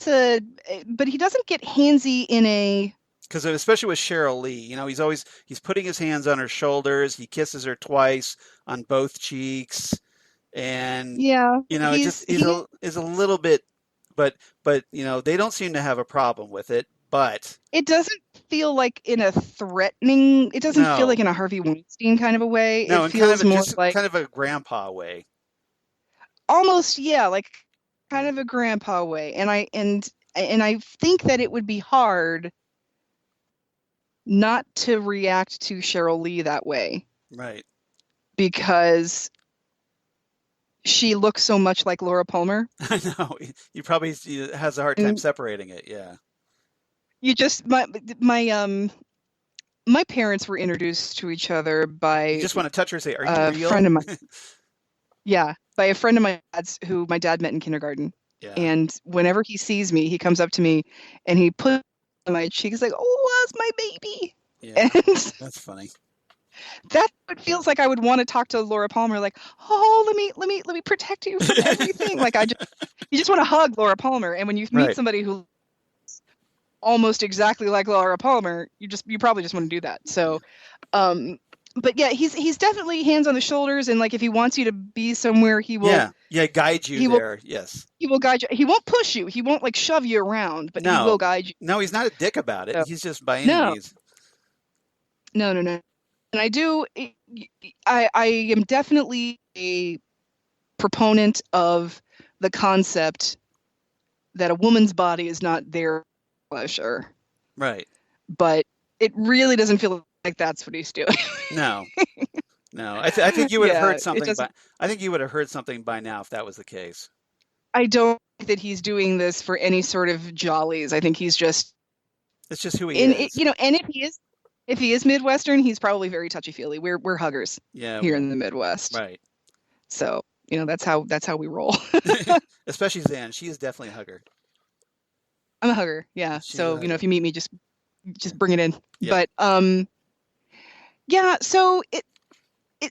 but he doesn't get handsy in a. Because especially with Cheryl Lee, he's putting his hands on her shoulders. He kisses her twice on both cheeks, and he's a little bit. But they don't seem to have a problem with it. But it doesn't feel like in a threatening. It doesn't feel like in a Harvey Weinstein kind of a way. No, it feels more like kind of a grandpa way. Almost, like kind of a grandpa way. And I think that it would be hard not to react to Cheryl Lee that way. Right. Because she looks so much like Laura Palmer. I know. He probably has a hard time separating it. Yeah. You just my parents were introduced to each other by. You just want to touch her and say, "Are you real?" Friend of mine. Yeah, by a friend of my dad's who my dad met in kindergarten. Yeah. And whenever he sees me, he comes up to me and he puts on my cheek. He's like, "Oh, that's my baby." Yeah. And that's funny. That's what it feels like. I would want to talk to Laura Palmer, like, "Oh, let me protect you from everything." Like you just want to hug Laura Palmer. And when you meet somebody who almost exactly like Laura Palmer, you probably just want to do that. So, but yeah, he's definitely hands on the shoulders, and like if he wants you to be somewhere, he will. Yeah, guide you there. Yes. He will guide you. He won't push you. He won't like shove you around, but he will guide you. No, he's not a dick about it. So, he's just by any means. No. And I am definitely a proponent of the concept that a woman's body is not their pleasure. Right. But it really doesn't feel like that's what he's doing. No. I think you would have heard something. I think you would have heard something by now if that was the case. I don't think that he's doing this for any sort of jollies. I think he's just. It's just who he is. And if he is Midwestern, he's probably very touchy-feely. We're huggers here in the Midwest. Right. So, that's how we roll. Especially Xan. She is definitely a hugger. I'm a hugger. Yeah. So, if you meet me, just bring it in. Yep. But yeah, so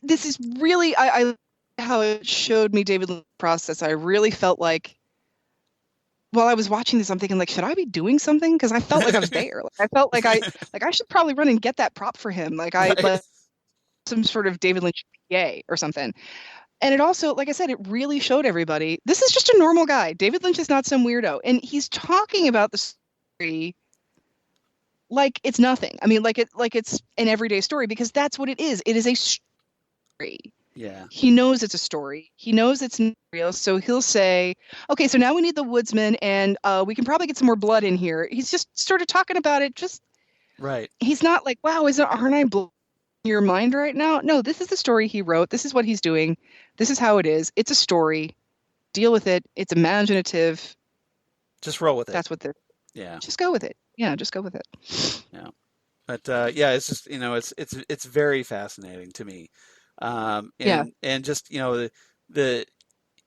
this is really I how it showed me David Lynch's process. I really felt like while I was watching this, I'm thinking like, should I be doing something? Because I felt like I was there. Like, I felt like I should probably run and get that prop for him. Like I let some sort of David Lynch PA or something. And it also, like I said, it really showed everybody this is just a normal guy. David Lynch is not some weirdo, and he's talking about the story like it's nothing. I mean, like it's an everyday story, because that's what it is. It is a story. Yeah. He knows it's a story. He knows it's not real. So he'll say, okay, so now we need the woodsman, and we can probably get some more blood in here. He's just sort of talking about it. Just right. He's not like, wow, aren't I blowing your mind right now? No, this is the story he wrote. This is what he's doing. This is how it is. It's a story. Deal with it. It's imaginative. Just roll with it. That's what they're. Yeah. Just go with it. Yeah, just go with it. Yeah. But yeah, it's just it's very fascinating to me. And just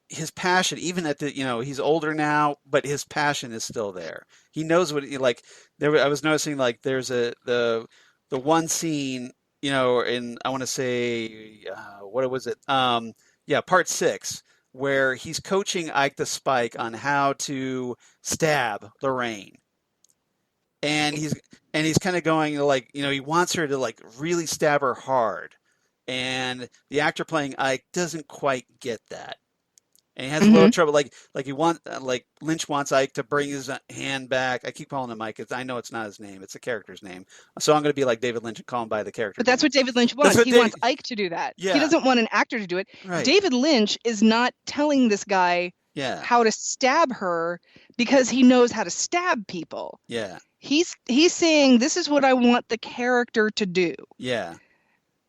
his passion, even at the he's older now, but his passion is still there. He knows what I was noticing, like there's the one scene, in I want to say what was it? Part 6, where he's coaching Ike the Spike on how to stab Lorraine. And he's kind of going he wants her to really stab her hard. And the actor playing Ike doesn't quite get that, and he has a little trouble. Lynch wants Ike to bring his hand back. I keep calling him Ike because I know it's not his name; it's the character's name. So I'm going to be like David Lynch and call him by the character. But that's what David Lynch wants. He wants Ike to do that. Yeah. He doesn't want an actor to do it. Right. David Lynch is not telling this guy how to stab her because he knows how to stab people. Yeah. He's saying, this is what I want the character to do. Yeah.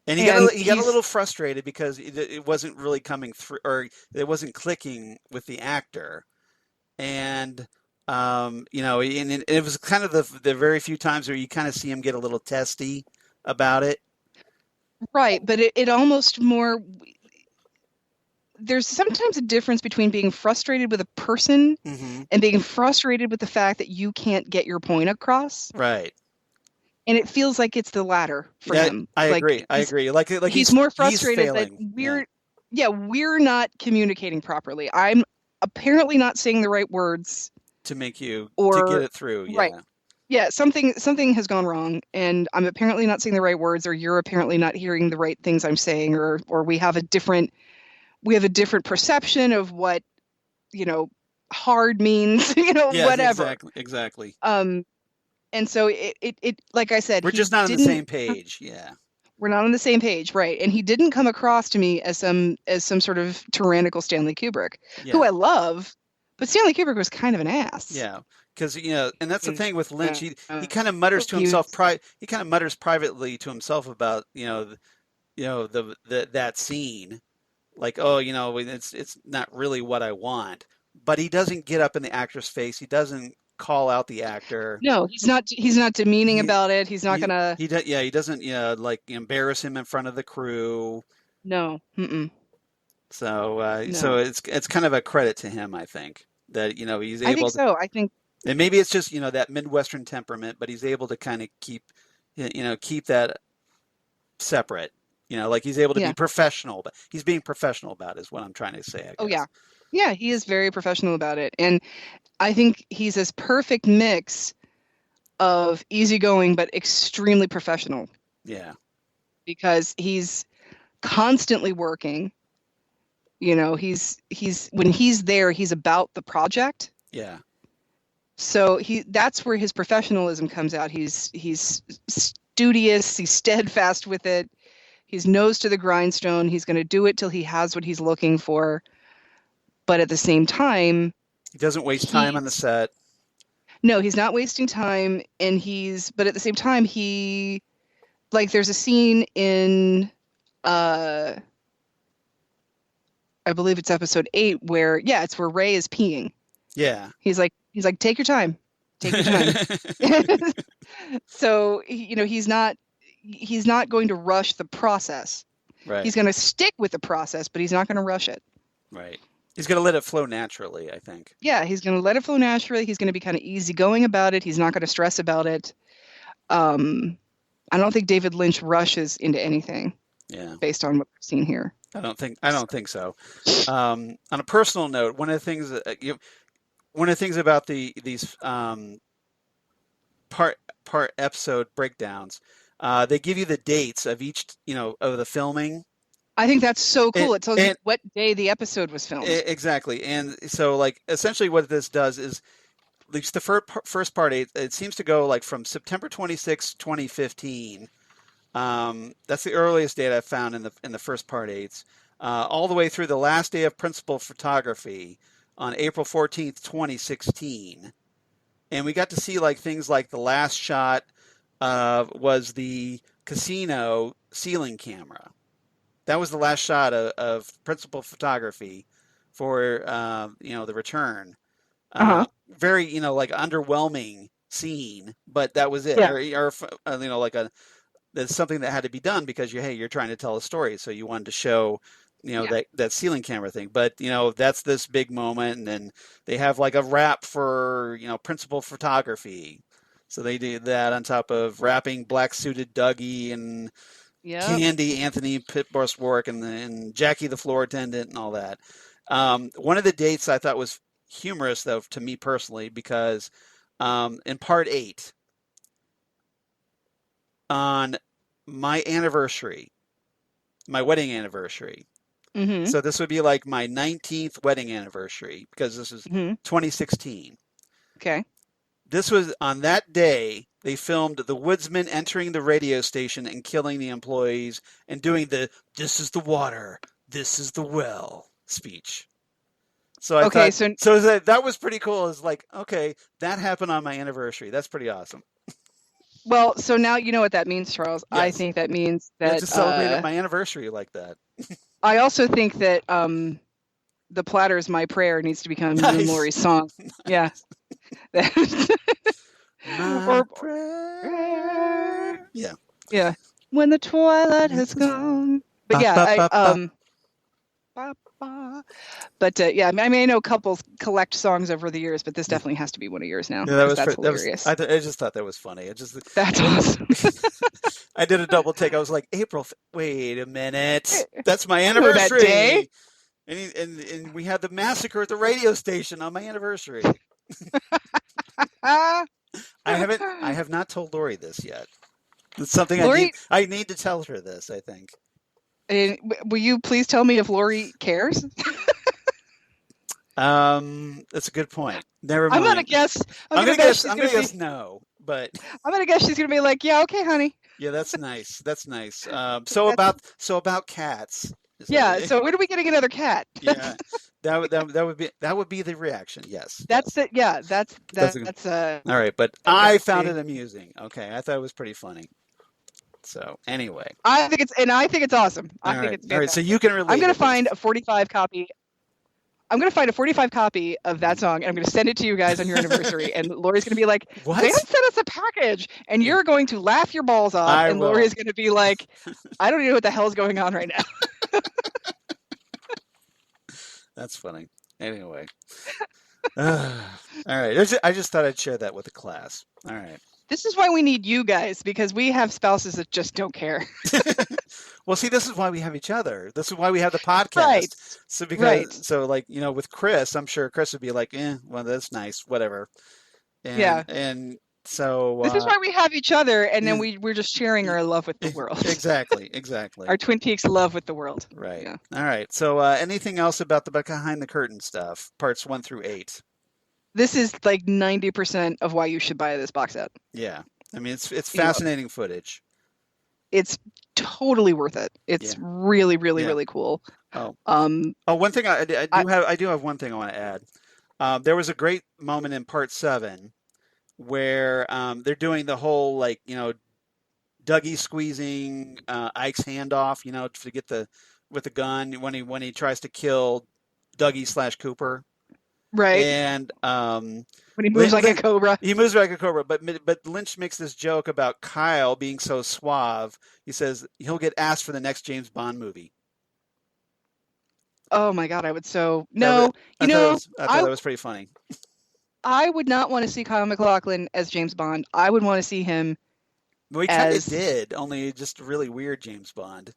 And he got a little frustrated because it wasn't really coming through, or it wasn't clicking with the actor. And and it was kind of the very few times where you kind of see him get a little testy about it. Right, but it almost more. There's sometimes a difference between being frustrated with a person and being frustrated with the fact that you can't get your point across. Right. And it feels like it's the latter for him. I agree. Like he's more frustrated that we're not communicating properly. I'm apparently not saying the right words to make you to get it through. Yeah. Right. Yeah, something has gone wrong, and I'm apparently not saying the right words, or you're apparently not hearing the right things I'm saying, or we have a different perception of what hard means, yes, whatever. Exactly. And so it like I said, we're just not on the same page. Yeah. We're not on the same page, right? And he didn't come across to me as some sort of tyrannical Stanley Kubrick, who I love, but Stanley Kubrick was kind of an ass. Yeah, because and that's the thing with Lynch. He kind of mutters to himself. He kind of mutters privately to himself about that scene, like, oh, it's not really what I want. But he doesn't get up in the actor's face. He doesn't call out the actor. No, he's not demeaning about it. He's not gonna. He doesn't embarrass him in front of the crew. No. Mm-mm. So No. So it's kind of a credit to him, I think, that he's able. I think so. I think. And maybe it's just that Midwestern temperament, but he's able to kind of keep that separate. He's able to be professional, but he's being professional about it, is what I'm trying to say, I guess. Oh yeah. Yeah, he is very professional about it. And I think he's this perfect mix of easygoing but extremely professional. Yeah. Because he's constantly working. You know, he's when he's there, he's about the project. Yeah. So that's where his professionalism comes out. He's studious, he's steadfast with it. He's nose to the grindstone. He's going to do it till he has what he's looking for. But at the same time, he doesn't waste time on the set. No, he's not wasting time, but at the same time, like there's a scene in I believe it's episode 8 where it's where Ray is peeing. Yeah. He's like, take your time. Take your time. So, he's not going to rush the process. Right. He's going to stick with the process, but he's not going to rush it. Right. He's going to let it flow naturally, I think. Yeah, he's going to let it flow naturally. He's going to be kind of easygoing about it. He's not going to stress about it. I don't think David Lynch rushes into anything. Yeah. Based on what we've seen here. I don't think so. On a personal note, one of the things about these part episode breakdowns, they give you the dates of each, of the filming. I think that's so cool. It tells you what day the episode was filmed. Exactly. And so, like, essentially what this does is, at least the first part, it seems to go, like, from September 26, 2015. That's the earliest date I've found in the first part 8s, all the way through the last day of principal photography on April 14th, 2016. And we got to see, like, things like the last shot was the casino ceiling camera. That was the last shot of principal photography for, the return. Very, like, underwhelming scene, but that was it. Yeah. Or that's something that had to be done because you're trying to tell a story. So you wanted to show, that ceiling camera thing. But, that's this big moment. And then they have, like, a wrap for, principal photography. So they do that on top of wrapping black suited Dougie and Candy, Anthony Pitborswark, and Jackie the floor attendant and all that. One of the dates I thought was humorous, though, to me personally, because in part 8, on my wedding anniversary. Mm-hmm. So this would be like my 19th wedding anniversary because this is 2016. Okay. This was on that day. They filmed the woodsman entering the radio station and killing the employees and doing the "This is the water, this is the well" speech. So I thought, so that was pretty cool. It's like, okay, that happened on my anniversary. That's pretty awesome. Well, so now you know what that means, Charles. Yes. I think that means that to celebrate my anniversary like that. I also think that "The Platter's My Prayer" needs to become you and Lori's song. Yeah. My prayer. Yeah. Yeah. When the twilight has gone. But yeah, But yeah, I mean, I know couples collect songs over the years, but this definitely has to be one of yours now. Yeah, that's hilarious. I just thought that was funny. That's awesome. I did a double take. I was like, April. Wait a minute. That's my anniversary. That day? And we had the massacre at the radio station on my anniversary. I have not told Lori this yet. It's something I need to tell her this, I think. And will you please tell me if Lori cares? That's a good point. Never mind. I'm gonna guess. I'm gonna guess no, but I'm gonna guess she's gonna be like, yeah, okay, honey. Yeah, that's nice. That's nice. So about cats. Yeah. So when are we getting another cat? Yeah, that would be the reaction. Yes. That's it. Yeah. That's all right. But I found it amusing. Okay, I thought it was pretty funny. So anyway, I think it's awesome. I think it's fantastic. All right. So you can relate. I'm gonna find a 45 copy. I'm going to find a 45 copy of that song, and I'm going to send it to you guys on your anniversary. And Lori's going to be like, "What? They sent us a package," and you're going to laugh your balls off. And Lori's going to be like, "I don't even know what the hell is going on right now." That's funny. Anyway, all right. I just thought I'd share that with the class. All right. This is why we need you guys, because we have spouses that just don't care. Well, see, this is why we have each other. This is why we have the podcast. Right. So like, with Chris, I'm sure Chris would be like, well, that's nice, whatever. And So this is why we have each other, and then we're just sharing our love with the world. Exactly. Our Twin Peaks love with the world. Right. Yeah. All right. So anything else about the behind the curtain stuff, parts 1 through 8? This is like 90% of why you should buy this box set. Yeah. I mean, it's fascinating footage. It's totally worth it. It's really, really, really cool. One thing I do have one thing I want to add. There was a great moment in part 7 where they're doing the whole, like, Dougie squeezing Ike's hand off, to get with the gun when he tries to kill Dougie / Cooper. Right. And when he moves like a cobra. He moves like a cobra, but Lynch makes this joke about Kyle being so suave. He says he'll get asked for the next James Bond movie. Oh my God, I would so I thought that was pretty funny. I would not want to see Kyle MacLachlan as James Bond. I would want to see him. Well, he kind of did, only just a really weird James Bond.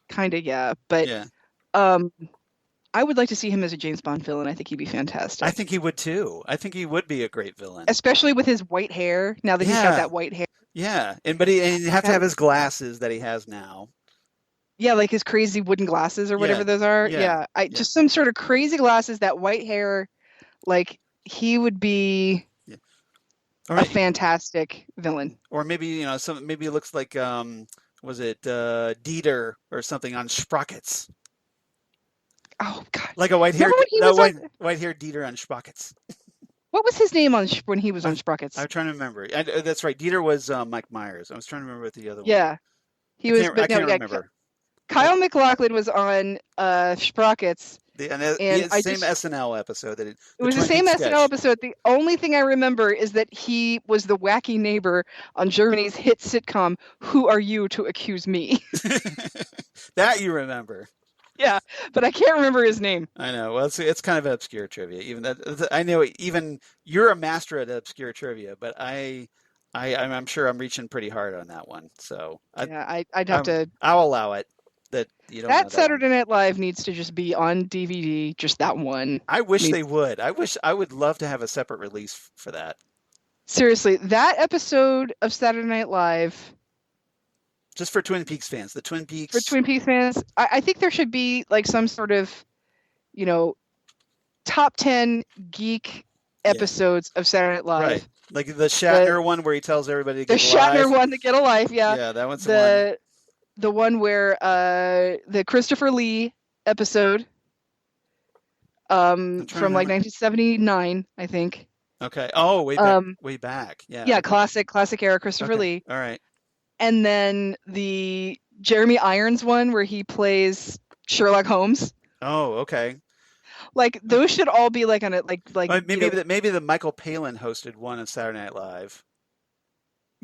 Kind of, yeah, but I would like to see him as a James Bond villain. I think he'd be fantastic. I think he would too. I think he would be a great villain, especially with his white hair. Now that he's got that white hair. Yeah, but he'd have to have his glasses that he has now. Yeah, like his crazy wooden glasses or whatever those are. Yeah. Just some sort of crazy glasses, that white hair. Like, he would be a fantastic villain. Or maybe, maybe it looks like, was it Dieter or something on Sprockets? Oh God! Like a white-haired Dieter on Sprockets. What was his name when he was on Sprockets? I'm trying to remember. That's right. Dieter was Mike Myers. I was trying to remember what the other one. Yeah, he was. I can't remember. Kyle MacLachlan was on Sprockets. The same SNL episode. It was the same SNL episode. The only thing I remember is that he was the wacky neighbor on Germany's hit sitcom "Who Are You to Accuse Me?" That you remember. Yeah, but I can't remember his name. I know. Well, it's kind of obscure trivia. Even that, I know. Even you're a master at obscure trivia, but I'm sure I'm reaching pretty hard on that one. So I'd have to. I'll allow it. That you don't. That Saturday Night Live needs to just be on DVD. Just that one. I wish they would. I would love to have a separate release for that. Seriously, that episode of Saturday Night Live. Just for Twin Peaks fans, the Twin Peaks. For Twin Peaks fans, I think there should be like some sort of, top 10 geek episodes of Saturday Night Live. Right, like the Shatner one where he tells everybody to get alive. The Shatner one to get alive, yeah. Yeah, that one's the one where the Christopher Lee episode from like 1979, I think. Okay. Oh, way back. Yeah. Yeah, classic era Christopher Lee. All right. And then the Jeremy Irons one where he plays Sherlock Holmes. Oh, okay. Like those should all be like on it, like maybe the Michael Palin hosted one on Saturday Night Live.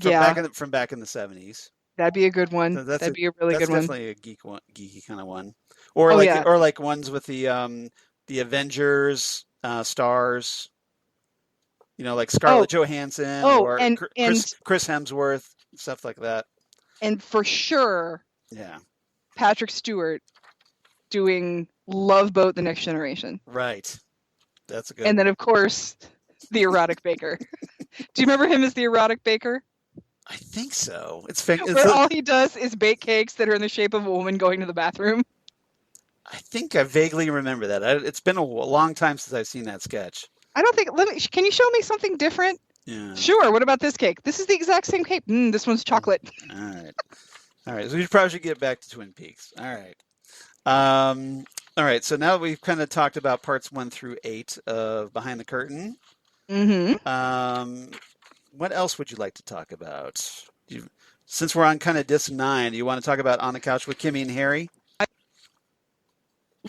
From back in the 70s. That'd be a good one. That'd be a really good one. That's definitely a geeky kind of one. Or like ones with the Avengers stars. Like Scarlett Johansson or Chris Hemsworth, stuff like that. And for sure, Patrick Stewart doing Love Boat: The Next Generation. Right. That's a good And one. then, of course, the erotic baker. Do you remember him as the erotic baker? I think so. All he does is bake cakes that are in the shape of a woman going to the bathroom. I think I vaguely remember that. It's been a long time since I've seen that sketch. I don't think. Can you show me something different? Yeah. Sure. What about this cake? This is the exact same cake. This one's chocolate. All right. So we probably should get back to Twin Peaks. All right. All right. So now we've kind of talked about parts 1 through 8 of Behind the Curtain. Mm-hmm. What else would you like to talk about? Since we're on kind of disc 9, do you want to talk about On the Couch with Kimmy and Harry?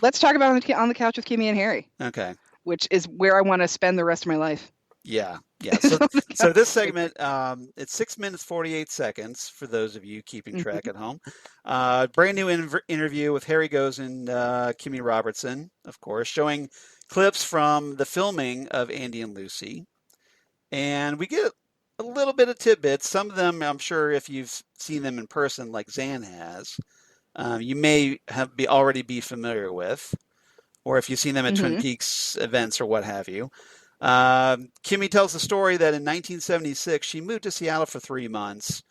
Let's talk about On the Couch with Kimmy and Harry. Okay. Which is where I want to spend the rest of my life. Yeah. So this segment, it's 6 minutes 48 seconds for those of you keeping track at home. Brand new interview with Harry Goes and Kimmy Robertson, of course, showing clips from the filming of Andy and Lucy, and we get a little bit of tidbits. Some of them, I'm sure, if you've seen them in person, like Xan has, you may already be familiar with, or if you've seen them at Twin Peaks events or what have you. Kimmy tells the story that in 1976 she moved to Seattle for 3 months.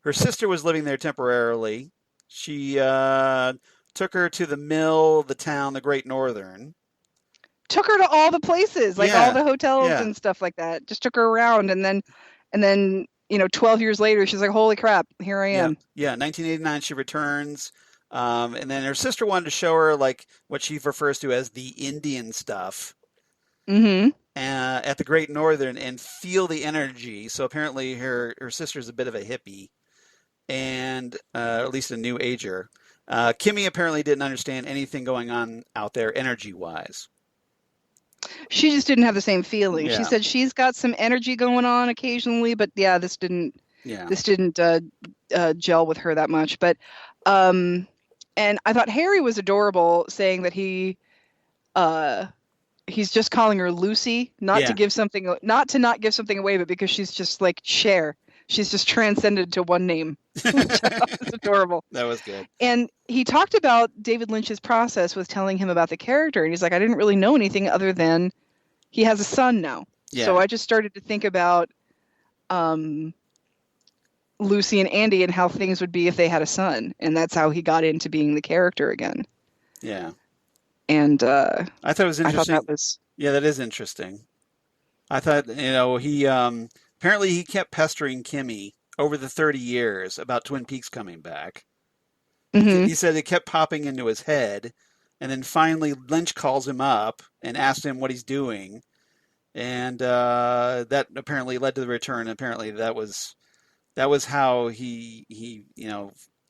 Her sister was living there temporarily. She took her to the mill, the town, the Great Northern. Took her to all the places, like all the hotels and stuff like that. Just took her around, and then 12 years later, she's like, "Holy crap, here I am." Yeah. 1989, she returns, and then her sister wanted to show her like what she refers to as the Indian stuff. Mm-hmm. At the Great Northern and feel the energy. So apparently her sister's a bit of a hippie, and at least a new ager. Kimmy apparently didn't understand anything going on out there energy-wise. She just didn't have the same feeling. Yeah. She said she's got some energy going on occasionally, but this didn't gel with her that much. But and I thought Harry was adorable, saying that he's just calling her Lucy, not to not give something away, but because she's just like Cher. She's just transcended to one name, which I thought was adorable. That was good. And he talked about David Lynch's process with telling him about the character. And he's like, I didn't really know anything other than he has a son now. Yeah. So I just started to think about Lucy and Andy and how things would be if they had a son. And that's how he got into being the character again. Yeah. And I thought it was interesting. I thought that was... Yeah, that is interesting. I thought, he... apparently he kept pestering Kimmy over the 30 years about Twin Peaks coming back. Mm-hmm. He said it kept popping into his head, and then finally Lynch calls him up and asks him what he's doing, and that apparently led to the return. Apparently that was how he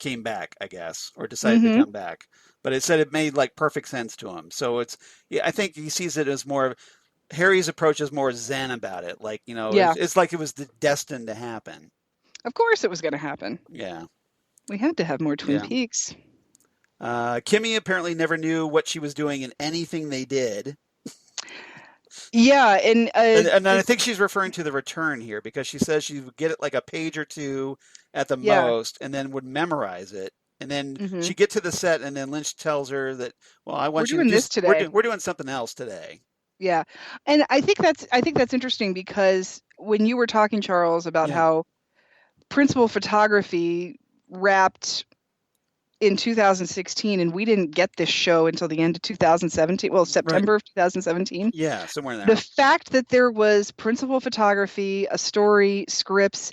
came back, I guess, or decided to come back. But it said it made like perfect sense to him. So I think he sees it as more. Harry's approach is more zen about it. Like, it's like it was destined to happen. Of course it was going to happen. Yeah. We had to have more Twin Peaks. Kimmy apparently never knew what she was doing in anything they did. Yeah. And I think she's referring to the return here, because she says she would get it like a page or two at the most and then would memorize it. And then she'd get to the set, and then Lynch tells her that, well, I want we're doing this today. We're doing something else today. Yeah. And I think that's interesting, because when you were talking, Charles, about how principal photography wrapped in 2016, and we didn't get this show until the end of 2017. Well, September of 2017. Yeah, somewhere in there. The fact that there was principal photography, a story, scripts,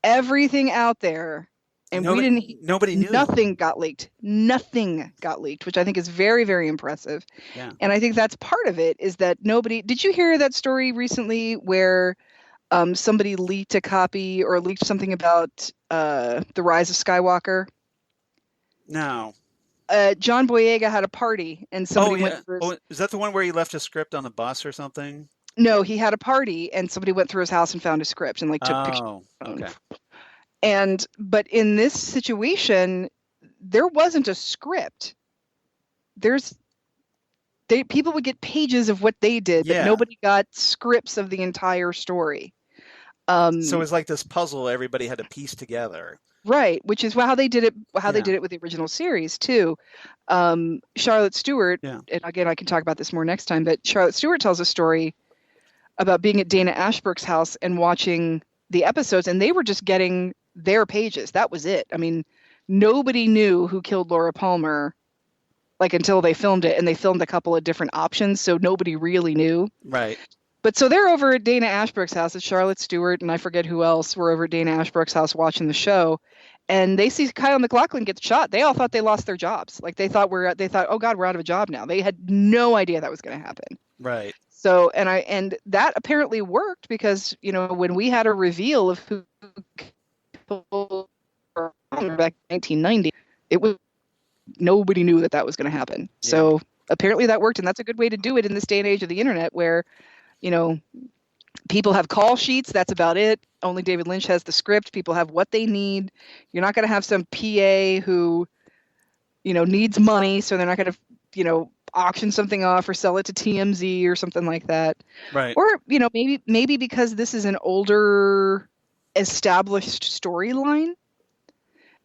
everything out there, and nobody knew. Nothing got leaked. Nothing got leaked, which I think is very, very impressive. Yeah. And I think that's part of it, is that nobody... Did you hear that story recently where somebody leaked a copy or leaked something about The Rise of Skywalker? No. John Boyega had a party, and somebody went through... is that the one where he left a script on the bus or something? No, he had a party, and somebody went through his house and found a script and took pictures. Oh, okay. But in this situation, there wasn't a script. People would get pages of what they did, but nobody got scripts of the entire story. So it was like this puzzle everybody had to piece together. Right, which is how they did it. They did it with the original series too. Charlotte Stewart, and again, I can talk about this more next time. But Charlotte Stewart tells a story about being at Dana Ashbrook's house and watching the episodes, and they were just getting their pages. That was it. I mean, nobody knew who killed Laura Palmer, until they filmed it, and they filmed a couple of different options, so nobody really knew. Right. But so they're over at Dana Ashbrook's house. It's Charlotte Stewart, and I forget who else were over at Dana Ashbrook's house watching the show, and they see Kyle MacLachlan get shot. They all thought they lost their jobs. They thought, oh God, we're out of a job now. They had no idea that was going to happen. Right. So, and that apparently worked, because when we had a reveal of who killed back in 1990, it was nobody knew that was going to happen. Yeah. So apparently that worked, and that's a good way to do it in this day and age of the internet, where people have call sheets. That's about it. Only David Lynch has the script. People have what they need. You're not going to have some PA who needs money, so they're not going to auction something off or sell it to TMZ or something like that. Right. Or maybe because this is an older established storyline.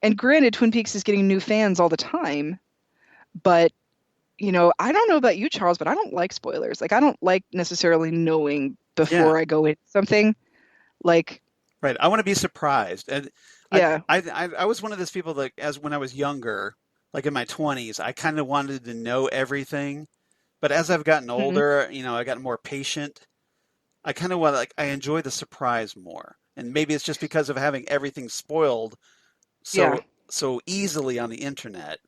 And granted, Twin Peaks is getting new fans all the time, but I don't know about you, Charles, but I don't like spoilers. Like, I don't like necessarily knowing before I go into something. Like, right. I want to be surprised. And yeah. I was one of those people that, as when I was younger, like in my 20s, I kind of wanted to know everything. But as I've gotten Mhm. older, I got more patient. I kind of want to, like, I enjoy the surprise more. And maybe it's just because of having everything spoiled Yeah. so easily on the internet.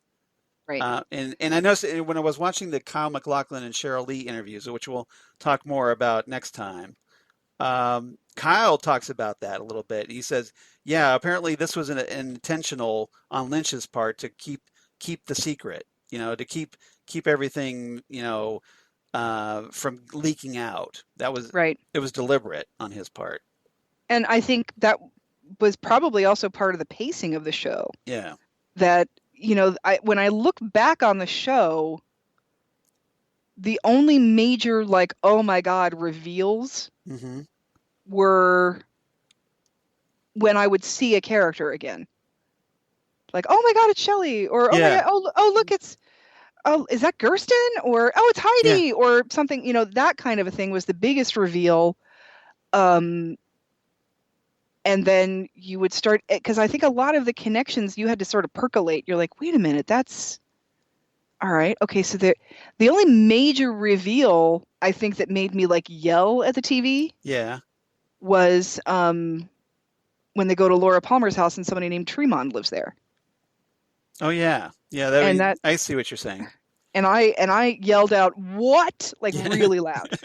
Right. And I noticed when I was watching the Kyle MacLachlan and Cheryl Lee interviews, which we'll talk more about next time. Kyle talks about that a little bit. He says, "Yeah, apparently this was an intentional on Lynch's part to keep the secret, to keep everything, from leaking out. Right. It was deliberate on his part." And I think that was probably also part of the pacing of the show. Yeah. That, when I look back on the show, the only major, like, oh my God, reveals Mm-hmm. were when I would see a character again. Like, oh my God, it's Shelley, or oh my Yeah. God, oh look, is that Gersten, or oh, it's Yeah. Heidi, or something. That kind of a thing was the biggest reveal. And then you would start, because I think a lot of the connections you had to sort of percolate. You're like, wait a minute, that's all right. Okay, so the only major reveal I think that made me like yell at the TV Yeah. was when they go to Laura Palmer's house and somebody named Tremond lives there. Oh yeah. Yeah. And that, I see what you're saying. and I yelled out, "What?" like Yeah. really loud.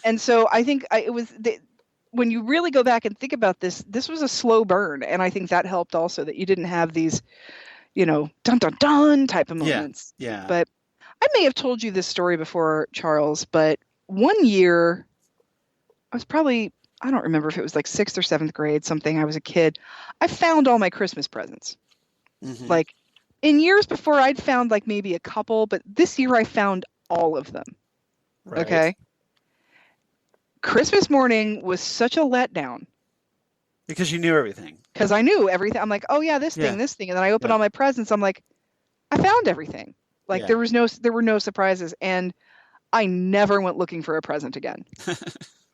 And so I think when you really go back and think about this was a slow burn, and I think that helped also, that you didn't have these, dun dun dun type of moments. Yeah. But I may have told you this story before, Charles, but one year I was probably, I don't remember if it was like 6th or 7th grade, something. I was a kid. I found all my Christmas presents. Mm-hmm. Like, in years before, I'd found like maybe a couple, but this year I found all of them. Right. Okay. Christmas morning was such a letdown. Because you knew everything. Because I knew everything. I'm like, oh yeah, this thing. And then I opened all my presents. I'm like, I found everything. Like, there were no surprises. And I never went looking for a present again.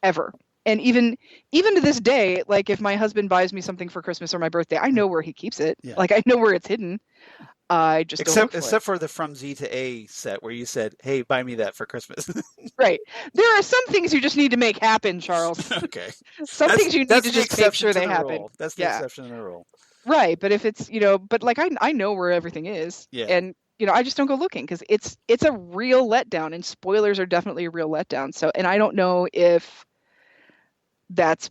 Ever. And even to this day, like, if my husband buys me something for Christmas or my birthday, I know where he keeps it. Yeah. Like, I know where it's hidden. I just except for the From Z to A set where you said, "Hey, buy me that for Christmas." Right. There are some things you just need to make happen, Charles. Okay. Some things you need to just make sure they happen. That's the exception to the rule. Right. But if it's, but like I know where everything is. Yeah. And I just don't go looking, because it's a real letdown, and spoilers are definitely a real letdown. So, and I don't know if that's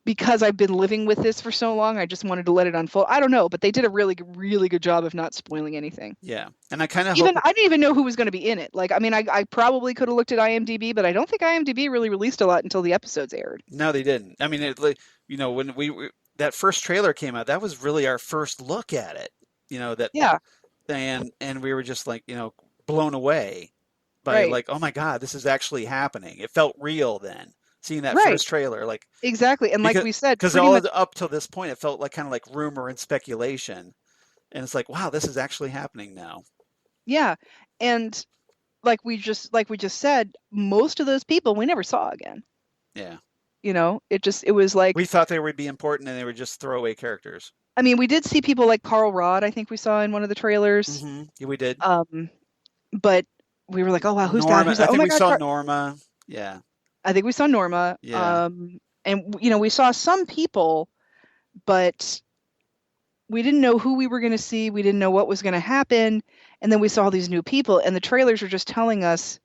because I've been living with this for so long, I just wanted to let it unfold. I don't know, but they did a really, really good job of not spoiling anything. Yeah, and I kind of I didn't even know who was going to be in it. Like, I mean, I probably could have looked at IMDb, but I don't think IMDb really released a lot until the episodes aired. No, they didn't. I mean, when that first trailer came out, that was really our first look at it. And we were just like, blown away by like, oh my God, this is actually happening. It felt real then. Seeing that first trailer, like, exactly, and like we said, because up till this point, it felt like kind of like rumor and speculation, and it's like, wow, this is actually happening now. Yeah, and like we just said, most of those people we never saw again. Yeah, it was like we thought they would be important, and they were just throwaway characters. I mean, we did see people like Carl Rod. I think we saw in one of the trailers. Mm-hmm. Yeah, we did. But we were like, oh wow, who's Norma, that? Who's that? I think oh my we God, saw Norma. Yeah. I think we saw Norma. Yeah. And we saw some people, but we didn't know who we were going to see. We didn't know what was going to happen. And then we saw these new people, and the trailers were just telling us,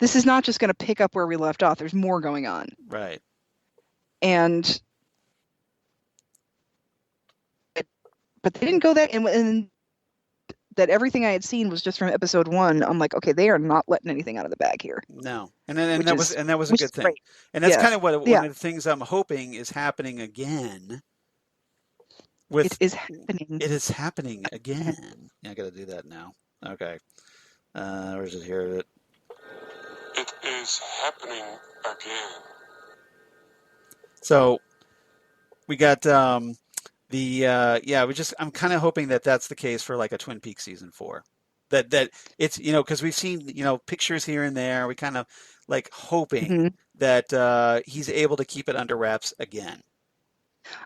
this is not just going to pick up where we left off. There's more going on. Right. And but they didn't go that, and that everything I had seen was just from episode 1. I'm like, okay, they are not letting anything out of the bag here. No, and that was a good thing. Great. And that's kind of one of the things I'm hoping is happening again. It is happening. It is happening again. Yeah, I got to do that now. Okay, where's it here? It is happening again. So we got I'm kind of hoping that that's the case for like a Twin Peaks season 4. that it's, because we've seen, pictures here and there. We kind of like hoping Mhm. that he's able to keep it under wraps again.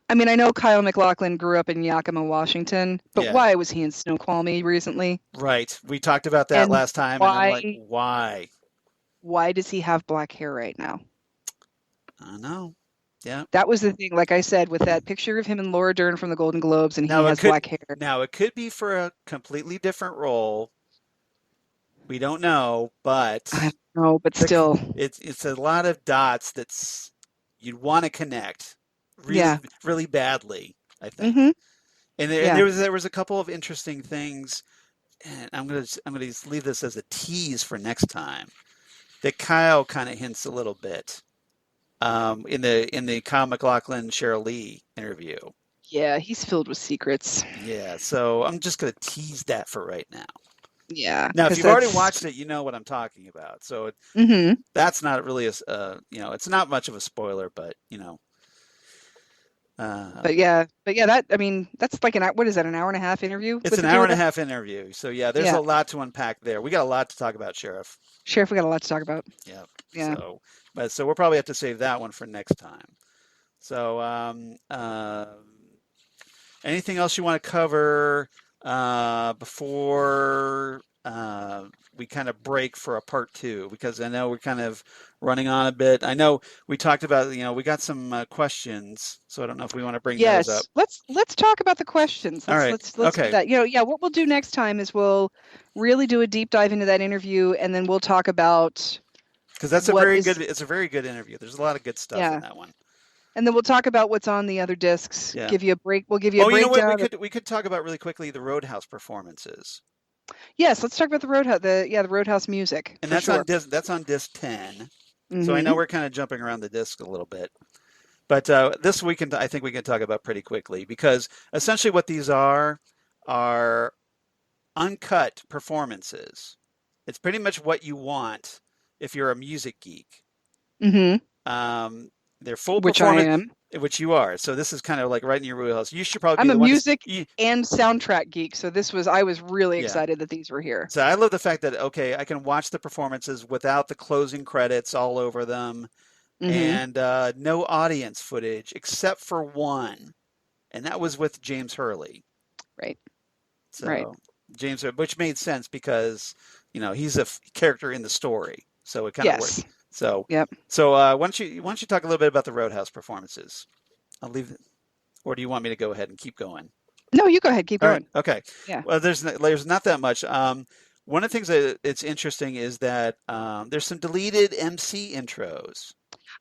I mean, I know Kyle MacLachlan grew up in Yakima, Washington, but Yeah. why was he in Snoqualmie recently? Right. We talked about that And last time, and I'm like, why why? why does he have black hair right now? I don't know. Yeah. That was the thing, like I said, with that picture of him and Laura Dern from the Golden Globes, and he Now it has could black hair. now it could be for a completely different role. We don't know, but I don't know, but still. it's a lot of dots you'd want to connect really Yeah. really badly, I think. Mhm. And Yeah. there was a couple of interesting things, and I'm gonna leave this as a tease for next time, that Kyle kind of hints a little bit in the Kyle MacLachlan Cheryl Lee interview. Yeah, he's filled with secrets. Yeah, so I'm just gonna tease that for right now. Yeah. Now, if 'cause you've already that's- watched it, you know what I'm talking about. So Mhm. that's not really it's not much of a spoiler, but But yeah, that, I mean, that's like what is that, an hour and a half interview? it's with an the two hour of and a them? half interview. So yeah, there's Yeah. a lot to unpack there. We got a lot to talk about, Sheriff. Sheriff, we got a lot to talk about. Yeah. Yeah. So we'll probably have to save that one for next time. So anything else you want to cover before we kind of break for a part two? Because I know we're kind of running on a bit. I know we talked about, we got some questions, so I don't know if we want to bring those up. Let's talk about the questions. All right. Let's Okay. do that. What we'll do next time is we'll really do a deep dive into that interview, and then we'll talk about, because that's it's a very good interview. There's a lot of good stuff in that one. And then we'll talk about what's on the other discs. Yeah. Give you a break. We'll give you a breakdown. You know what? We could talk about really quickly the Roadhouse performances. Yes, let's talk about the Roadhouse. The Roadhouse music. And that's on disc 10. Mm-hmm. So I know we're kind of jumping around the disc a little bit, but this weekend I think we can talk about pretty quickly, because essentially what these are uncut performances. It's pretty much what you want if you're a music geek. Mm-hmm. They're full which performance, I am. Which you are. So this is kind of like right in your wheelhouse. You should probably. I'm a music and soundtrack geek, so I was really excited that these were here. So I love the fact that I can watch the performances without the closing credits all over them, and no audience footage except for one, and that was with James Hurley. Right. So right. James, which made sense because he's a character in the story, so it kind of worked. So yep. So why don't you talk a little bit about the Roadhouse performances? I'll leave it, or do you want me to go ahead and keep going? No, you go ahead. Keep going. Right. Okay. Yeah. Well, there's not that much. One of the things that it's interesting is that there's some deleted MC intros.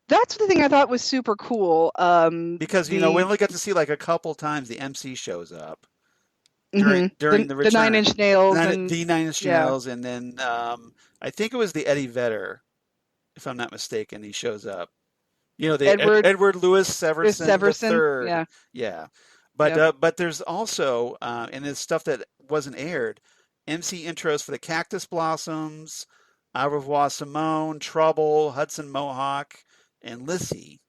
That's the thing I thought was super cool. Because we only got to see like a couple times the MC shows up during the return. The Nine Inch Nails the Nine Inch Nails, and then I think it was the Eddie Vedder, if I'm not mistaken, he shows up. The Edward Louis Severson III. Yeah. Yeah. But there's also, and it's stuff that wasn't aired, MC intros for the Cactus Blossoms, Au revoir Simone, Trouble, Hudson Mohawk, and Lissy.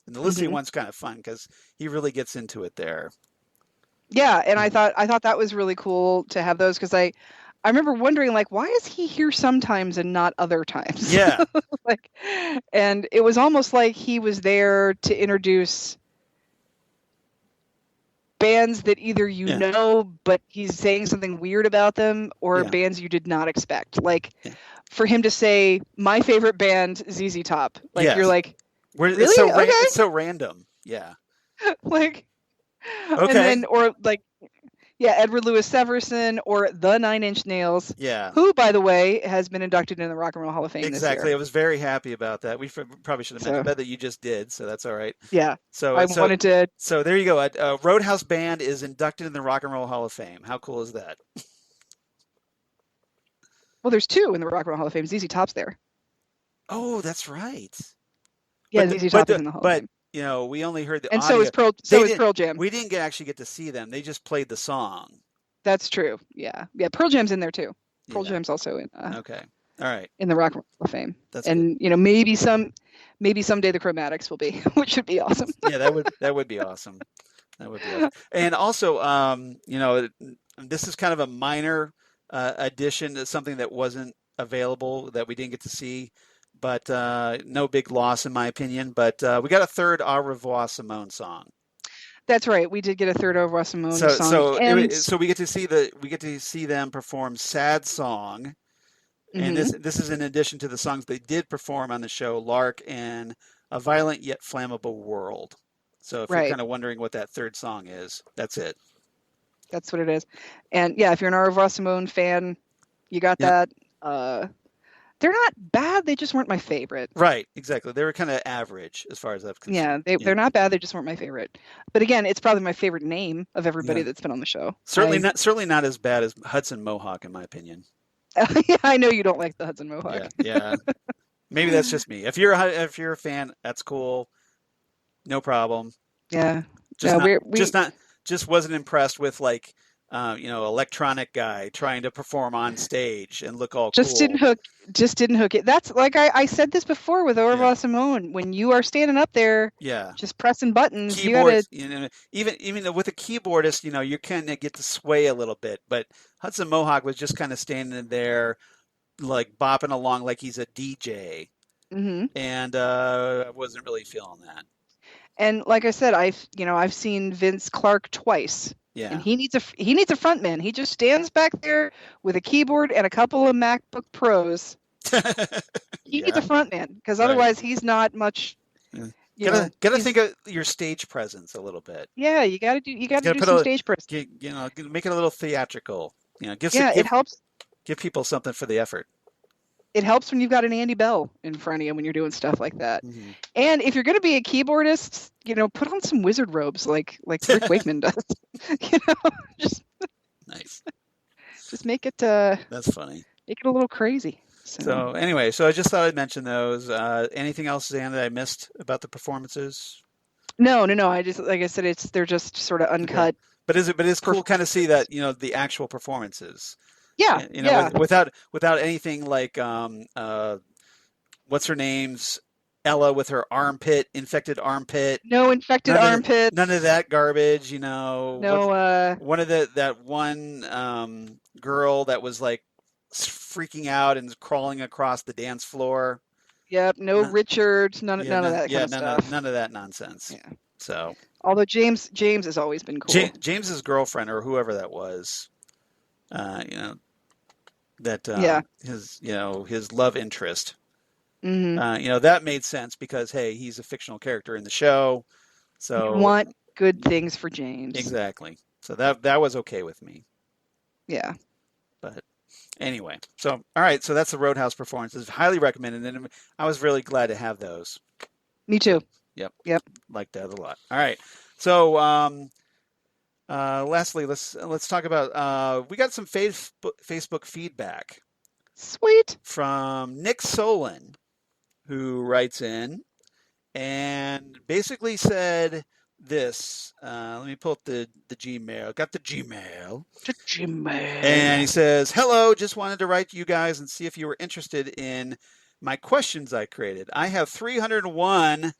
And the Lissy one's kind of fun because he really gets into it there. Yeah, and I thought that was really cool to have those, because I remember wondering, like, why is he here sometimes and not other times? Yeah. And it was almost like he was there to introduce bands that either but he's saying something weird about them, or bands you did not expect. Like, for him to say, my favorite band, ZZ Top. Like, you're like, really? It's so random. Yeah. Like, okay. And then, or like, Edward Louis Severson, or the Nine Inch Nails. Yeah. Who, by the way, has been inducted in the Rock and Roll Hall of Fame Exactly. this year. I was very happy about that. We probably should have mentioned that you just did, so that's all right. Yeah. So wanted to. So there you go. Roadhouse Band is inducted in the Rock and Roll Hall of Fame. How cool is that? Well, there's two in the Rock and Roll Hall of Fame. ZZ Top's there. Oh, that's right. Yeah, ZZ Top is in the Hall of Fame. We only heard the and audio. So is Pearl Jam. We didn't actually get to see them. They just played the song. That's true. Yeah. Pearl Jam's in there too. Pearl Jam's also in. Okay. All right. In the Rock and Roll Hall of Fame. That's and good. Maybe someday the Chromatics will be, which would be awesome. Yeah, that would be awesome. That would be awesome. And also, this is kind of a minor addition to something that wasn't available that we didn't get to see. But no big loss in my opinion. But we got a third Au revoir Simone song. That's right. We did get a third Au revoir Simone So song. And so we get to see them perform Sad Song. And this is in addition to the songs they did perform on the show, Lark and A Violent Yet Flammable World. So if you're kind of wondering what that third song is, that's it. That's what it is. And yeah, if you're an Au revoir Simone fan, you got that. They're not bad. They just weren't my favorite. Right, exactly. They were kind of average as far as I'm concerned. Yeah, they're not bad. They just weren't my favorite. But again, it's probably my favorite name of everybody that's been on the show. Certainly not as bad as Hudson Mohawk, in my opinion. Yeah, I know you don't like the Hudson Mohawk. Yeah. Maybe that's just me. If you're a fan, that's cool. No problem. Yeah. Just wasn't impressed with like electronic guy trying to perform on stage and look all cool. Just didn't hook it. That's like I said this before with Au revoir Simone. When you are standing up there, just pressing buttons, keyboards, even with a keyboardist, you kind of get to sway a little bit. But Hudson Mohawk was just kind of standing there, like bopping along like he's a DJ, and I wasn't really feeling that. And like I said, I've seen Vince Clarke twice. Yeah. And he needs a front man. He just stands back there with a keyboard and a couple of MacBook Pros. He needs a front man because otherwise he's not much. Gotta think of your stage presence a little bit. Yeah, you gotta do some stage presence. Make it a little theatrical. It helps. Give people something for the effort. It helps when you've got an Andy Bell in front of you when you're doing stuff like that. And if you're going to be a keyboardist, put on some wizard robes like Rick Wakeman does. Just nice. Just make it. That's funny. Make it a little crazy. So anyway, I just thought I'd mention those. Anything else, Xan, that I missed about the performances? No. I just, like I said, they're just sort of uncut. Okay. But it's cool kind of see that the actual performances. Yeah, without anything like what's her name's Ella with her infected armpit. No infected armpit. None of that garbage, No. One of that one girl that was like freaking out and crawling across the dance floor. Yep. No Richard. None of that kind of stuff. None of that nonsense. Yeah. So. Although James has always been cool. James's girlfriend or whoever that was. His love interest. That made sense because hey, he's a fictional character in the show. So you want good things for James. Exactly. So that was okay with me. Yeah. But anyway, so all right, so that's the Roadhouse performances. Highly recommended, and I was really glad to have those. Me too. Yep. Liked that a lot. All right. So lastly, let's talk about we got some Facebook feedback. Sweet. From Nick Solon, who writes in and basically said this. Let me pull up the Gmail. Got the Gmail. And he says, "Hello, just wanted to write to you guys and see if you were interested in my questions I created. I have 301."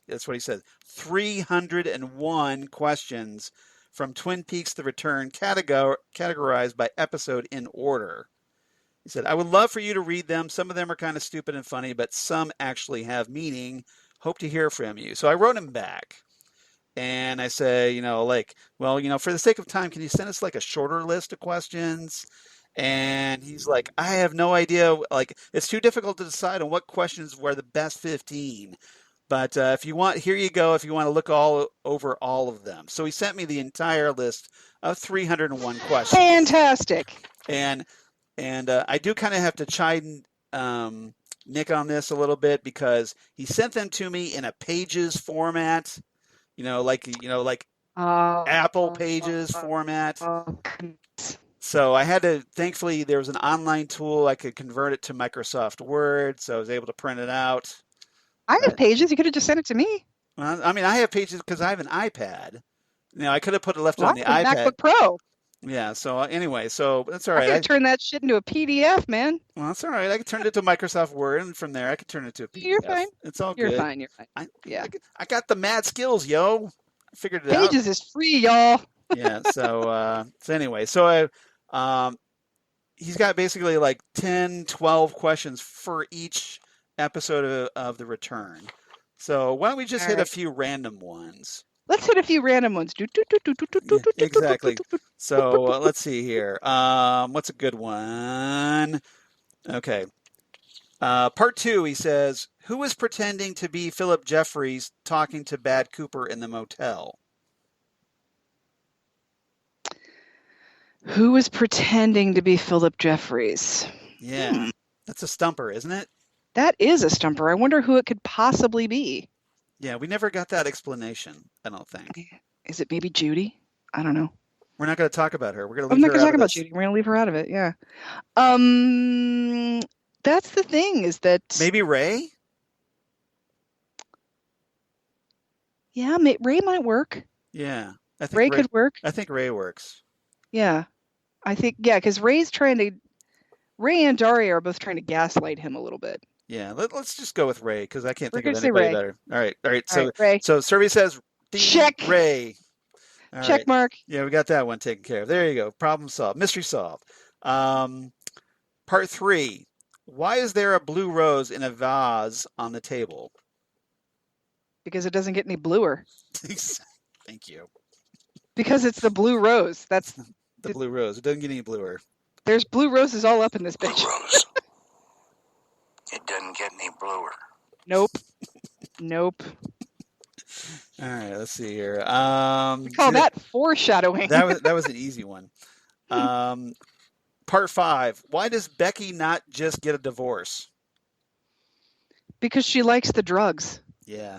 That's what he said. 301 questions from Twin Peaks: The Return, categorized by episode in order. He said, "I would love for you to read them. Some of them are kind of stupid and funny, but some actually have meaning. Hope to hear from you." So I wrote him back. And I say, for the sake of time, can you send us like a shorter list of questions? And he's like, I have no idea. Like, it's too difficult to decide on what questions were the best 15. But if you want, here you go, if you want to look over all of them. So he sent me the entire list of 301 questions. Fantastic. And I do kind of have to chide Nick on this a little bit because he sent them to me in a Pages format, like Apple Pages format. So I had to, thankfully, there was an online tool. I could convert it to Microsoft Word, so I was able to print it out. I have Pages. You could have just sent it to me. Well, I mean, I have Pages because I have an iPad. I could have left it on the iPad. MacBook Pro. Yeah. So anyway, so that's all right. I could turn that shit into a PDF, man. Well, that's all right. I could turn it to Microsoft Word, and from there, I could turn it to a PDF. You're fine. It's all good. You're fine. I got the mad skills, yo. I figured it Pages out. is free, y'all. Yeah. So anyway, so he's got basically like 10, 12 questions for each episode of The Return. So why don't we just hit a few random ones? Let's hit a few random ones. Yeah, exactly. So let's see here. What's a good one? Okay. Part 2, he says, who was pretending to be Philip Jeffries talking to Bad Cooper in the motel? Who was pretending to be Philip Jeffries? Yeah, that's a stumper, isn't it? That is a stumper. I wonder who it could possibly be. Yeah, we never got that explanation, I don't think. Is it maybe Judy? I don't know. We're not going to talk about her. We're going to I'm leave not her going to out talk of about this. Judy. We're going to leave her out of it. Yeah. That's the thing is that Maybe Ray? Yeah, Ray might work. Yeah, I think Ray could work. I think Ray works. Yeah, I think because Ray and Daria are both trying to gaslight him a little bit. Yeah, let's just go with Ray because I can't We're think of gonna say anybody Ray. better. All right. All right, Ray. So survey says Check. Ray. All Check right. mark. Yeah, we got that one taken care of. There you go. Problem solved. Mystery solved. Part 3. Why is there a blue rose in a vase on the table? Because it doesn't get any bluer. Thank you. Because it's the blue rose. That's the blue rose. It doesn't get any bluer. There's blue roses all up in this bitch. Blue rose. It doesn't get any bluer. Nope. Nope. All right, let's see here. We call that foreshadowing. That was an easy one. Part 5. Why does Becky not just get a divorce? Because she likes the drugs. Yeah.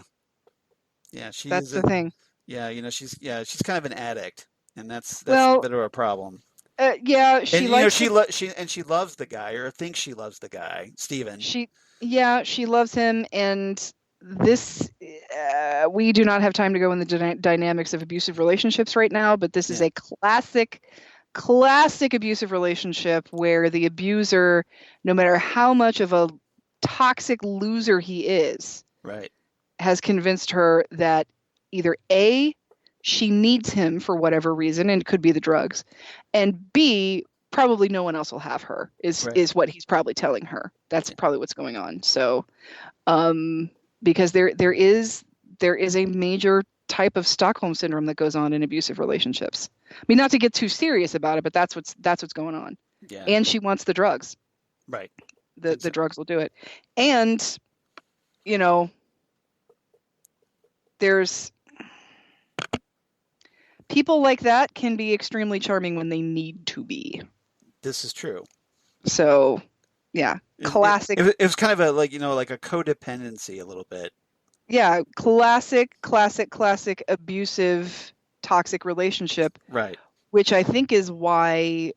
Yeah, that's the thing. Yeah, she's kind of an addict, and that's a bit of a problem. Yeah, she and, likes she loves the guy, or thinks she loves the guy, Steven. She loves him, and this we do not have time to go in the dynamics of abusive relationships right now, but this is a classic abusive relationship where the abuser, no matter how much of a toxic loser he is, right, has convinced her that either A, she needs him for whatever reason, and it could be the drugs, and B, probably no one else will have her, is what he's probably telling her. That's probably what's going on. So, because there is a major type of Stockholm syndrome that goes on in abusive relationships. I mean, not to get too serious about it, but that's what's going on. Yeah. And she wants the drugs. Right. The drugs will do it. And, there's people like that can be extremely charming when they need to be. This is true. So, yeah, classic. It was kind of a like a codependency a little bit. Yeah, classic abusive, toxic relationship. Right. Which I think is why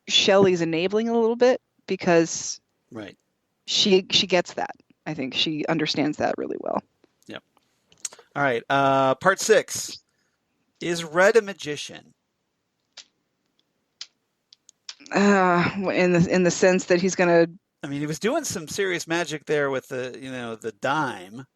Shelley's enabling a little bit, because she gets that. I think she understands that really well. Yep. All right. Part 6. Is Red a magician? In the sense that he's going to. I mean, he was doing some serious magic there with the dime.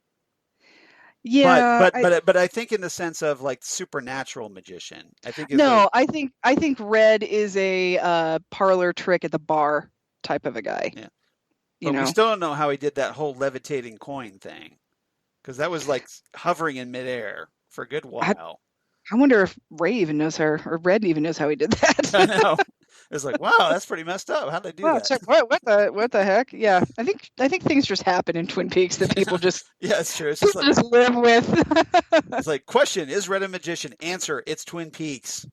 Yeah, but I think in the sense of like supernatural magician. I think I think Red is a parlor trick at the bar type of a guy. Yeah, but we still don't know how he did that whole levitating coin thing, because that was like hovering in midair for a good while. I wonder if Ray even knows or Red even knows how he did that. I know. It's like, wow, that's pretty messed up. How'd they do that? It's like, what the heck? Yeah, I think things just happen in Twin Peaks that people just it's true. It's just live with. It's like, question: is Red a magician? Answer: it's Twin Peaks.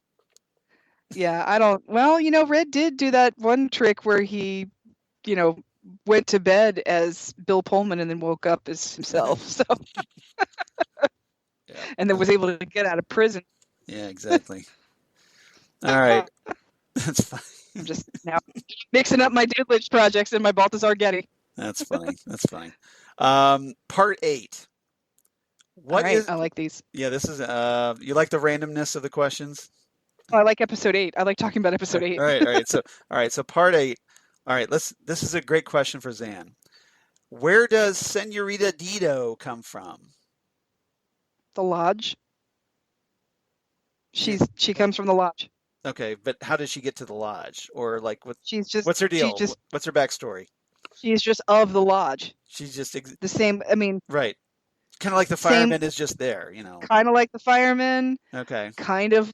Yeah, I don't. Well, Red did do that one trick where he, went to bed as Bill Pullman and then woke up as himself. So, and then was able to get out of prison. Yeah, exactly. All right. That's fine. I'm just now mixing up my Dudlitch projects and my Balthazar Getty. That's funny. That's funny. Part 8. I like these. Yeah, this is. You like the randomness of the questions? Oh, I like episode 8. I like talking about episode 8. All right. So part 8. All right. This is a great question for Xan. Where does Senorita Dido come from? The lodge. She comes from the lodge. Okay, but how does she get to the lodge? Or like, what's her She's deal? just What's her backstory? she's just of the lodge. She's just The same. I mean, right. Kind of like the same. fireman is just there, you know. Kind of like the firemen. Okay. Kind of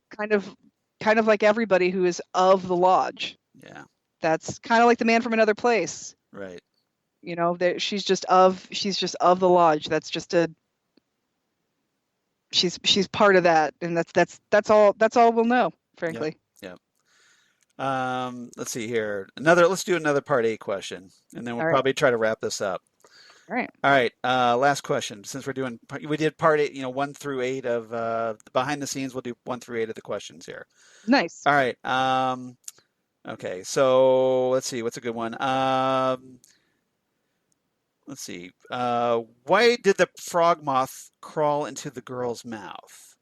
like everybody who is of the lodge. Yeah. That's kind of like the man from another place. Right. You know, she's just of the lodge. That's just she's part of that, and that's all we'll know, frankly. Yep. Let's see here. Let's do another part 8 question, and then we'll probably try to wrap this up. All right. All right. Last question. Since we did part 8, 1 through 8 of behind the scenes. We'll do 1 through 8 of the questions here. Nice. All right. Okay. So let's see. What's a good one? Let's see. Why did the frog moth crawl into the girl's mouth?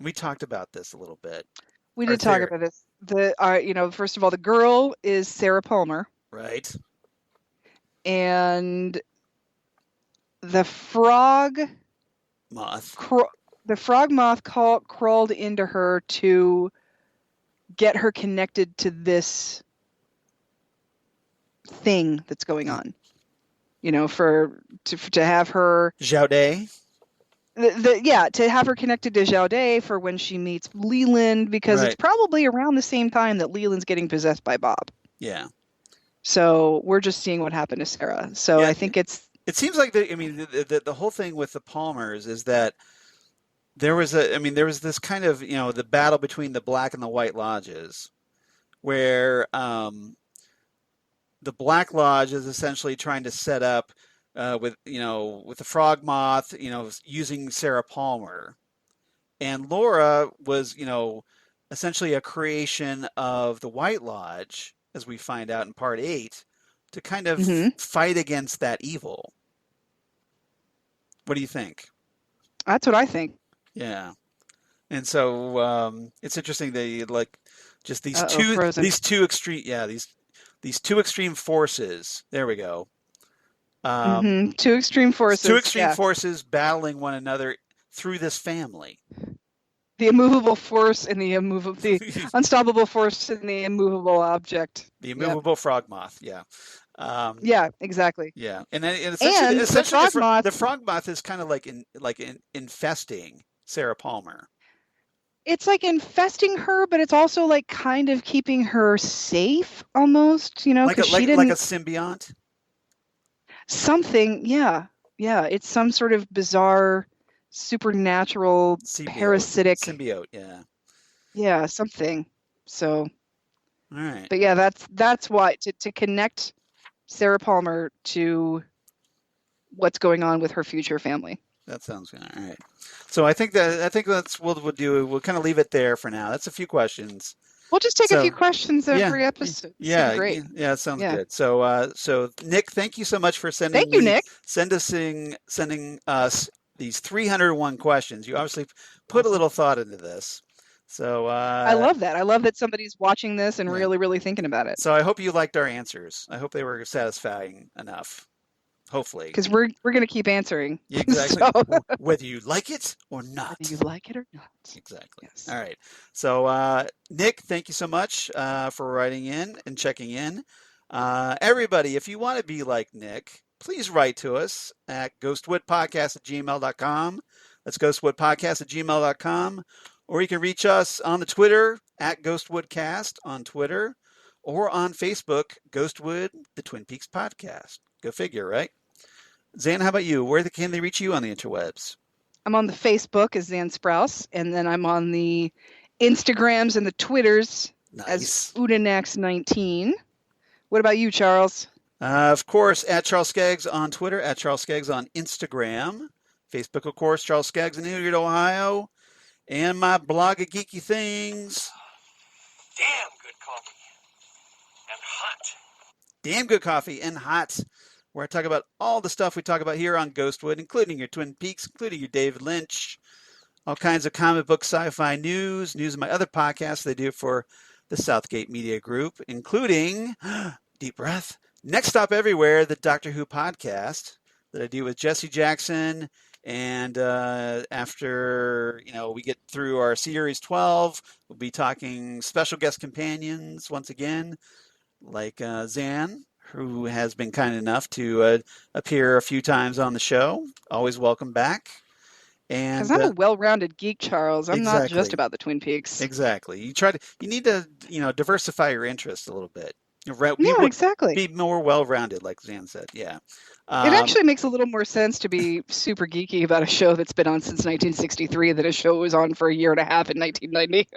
We talked about this a little bit. We did talk about this. First of all, the girl is Sarah Palmer. Right. And the frog moth. Crawled into her to get her connected to this thing that's going on. To have her Jaudet. To have her connected to Jaudet for when she meets Leland, because it's probably around the same time that Leland's getting possessed by Bob. Yeah. So we're just seeing what happened to Sarah. So I think it seems like the whole thing with the Palmers is that there was this kind of, the battle between the Black and the White Lodges, where the Black Lodge is essentially trying to set up with the frog moth, using Sarah Palmer, and Laura was, essentially a creation of the White Lodge, as we find out in part 8, to kind of fight against that evil. What do you think? That's what I think. Yeah. And so it's interesting that just these two extreme forces. There we go. Two extreme forces battling one another through this family. The immovable force and the unstoppable force and the immovable object. The immovable frog moth. Yeah. Yeah, exactly. Yeah, and essentially the frog moth is kind of like infesting Sarah Palmer. It's like infesting her, but it's also like kind of keeping her safe, almost. Like a symbiont. Something, yeah. It's some sort of bizarre, supernatural, parasitic symbiote. Yeah. Yeah, something. So. All right. But yeah, that's why to connect Sarah Palmer to what's going on with her future family. That sounds good. All right. So I think that's what we'll do. We'll kind of leave it there for now. That's a few questions. We'll just take a few questions every episode. Yeah, great. Yeah, it sounds good. So Nick, thank you so much for sending. Thank you, Nick. Sending us these 301 questions. You obviously put a little thought into this. So I love that. I love that somebody's watching this and really, really thinking about it. So I hope you liked our answers. I hope they were satisfying enough. Hopefully, because we're going to keep answering. Yeah, exactly. Whether you like it or not. Whether you like it or not. Exactly. Yes. All right. So Nick, thank you so much for writing in and checking in. Everybody, if you want to be like Nick, please write to us at ghostwoodpodcast@gmail.com. That's ghostwoodpodcast@gmail.com. Or you can reach us on the Twitter at Ghostwoodcast on Twitter, or on Facebook, Ghostwood, the Twin Peaks Podcast. Go figure, right? Xan, how about you? Where can they reach you on the interwebs? I'm on the Facebook as Xan Sprouse, and then I'm on the Instagrams and the Twitters as Udanax19. What about you, Charles? Of course, at Charles Skaggs on Twitter, at Charles Skaggs on Instagram. Facebook, of course, Charles Skaggs in Hilliard, Ohio. And my blog of geeky things. Damn good coffee. And hot. Damn good coffee and hot. Where I talk about all the stuff we talk about here on Ghostwood, including your Twin Peaks, including your David Lynch, all kinds of comic book sci-fi news of my other podcasts they do for the Southgate Media Group, including, deep breath, Next Stop Everywhere, the Doctor Who podcast that I do with Jesse Jackson And after we get through our series 12, we'll be talking special guest companions once again, like Xan, who has been kind enough to appear a few times on the show. Always welcome back. Because I'm a well-rounded geek, Charles. I'm not just about the Twin Peaks. Exactly. You need to, diversify your interests a little bit. Exactly. Be more well-rounded, like Xan said. Yeah. It actually makes a little more sense to be super geeky about a show that's been on since 1963 than a show was on for a year and a half in 1990.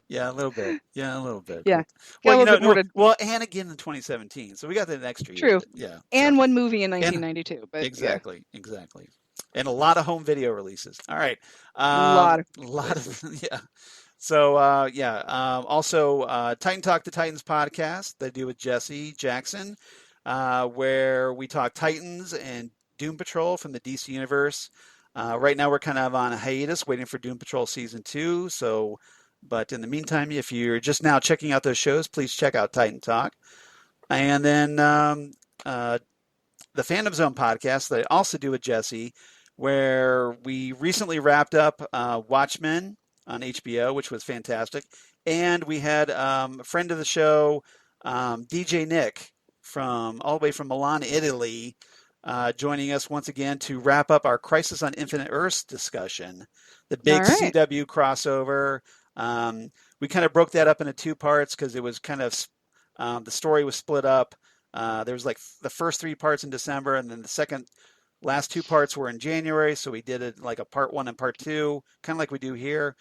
Yeah, a little bit. Yeah, a little bit. Yeah. Well, and again in 2017. So we got that extra year. True. Yeah. And one movie in 1992. But exactly. And a lot of home video releases. All right. A lot of yeah. So also Titan Talk the Titans podcast they do with Jesse Jackson, where we talk Titans and Doom Patrol from the DC universe. Right now we're kind of on a hiatus, waiting for Doom Patrol season 2. So, but in the meantime, if you're just now checking out those shows, please check out Titan Talk. And then the Fandom Zone podcast that I also do with Jesse, where we recently wrapped up Watchmen on HBO, which was fantastic. And we had a friend of the show, DJ Nick, all the way from Milan, Italy, joining us once again to wrap up our Crisis on Infinite Earths discussion, the big CW crossover. We kind of broke that up into 2 parts because it was kind of the story was split up. There was like the first 3 parts in December, and then the last 2 parts were in January. So we did it like a part 1 and part 2, kind of like we do here.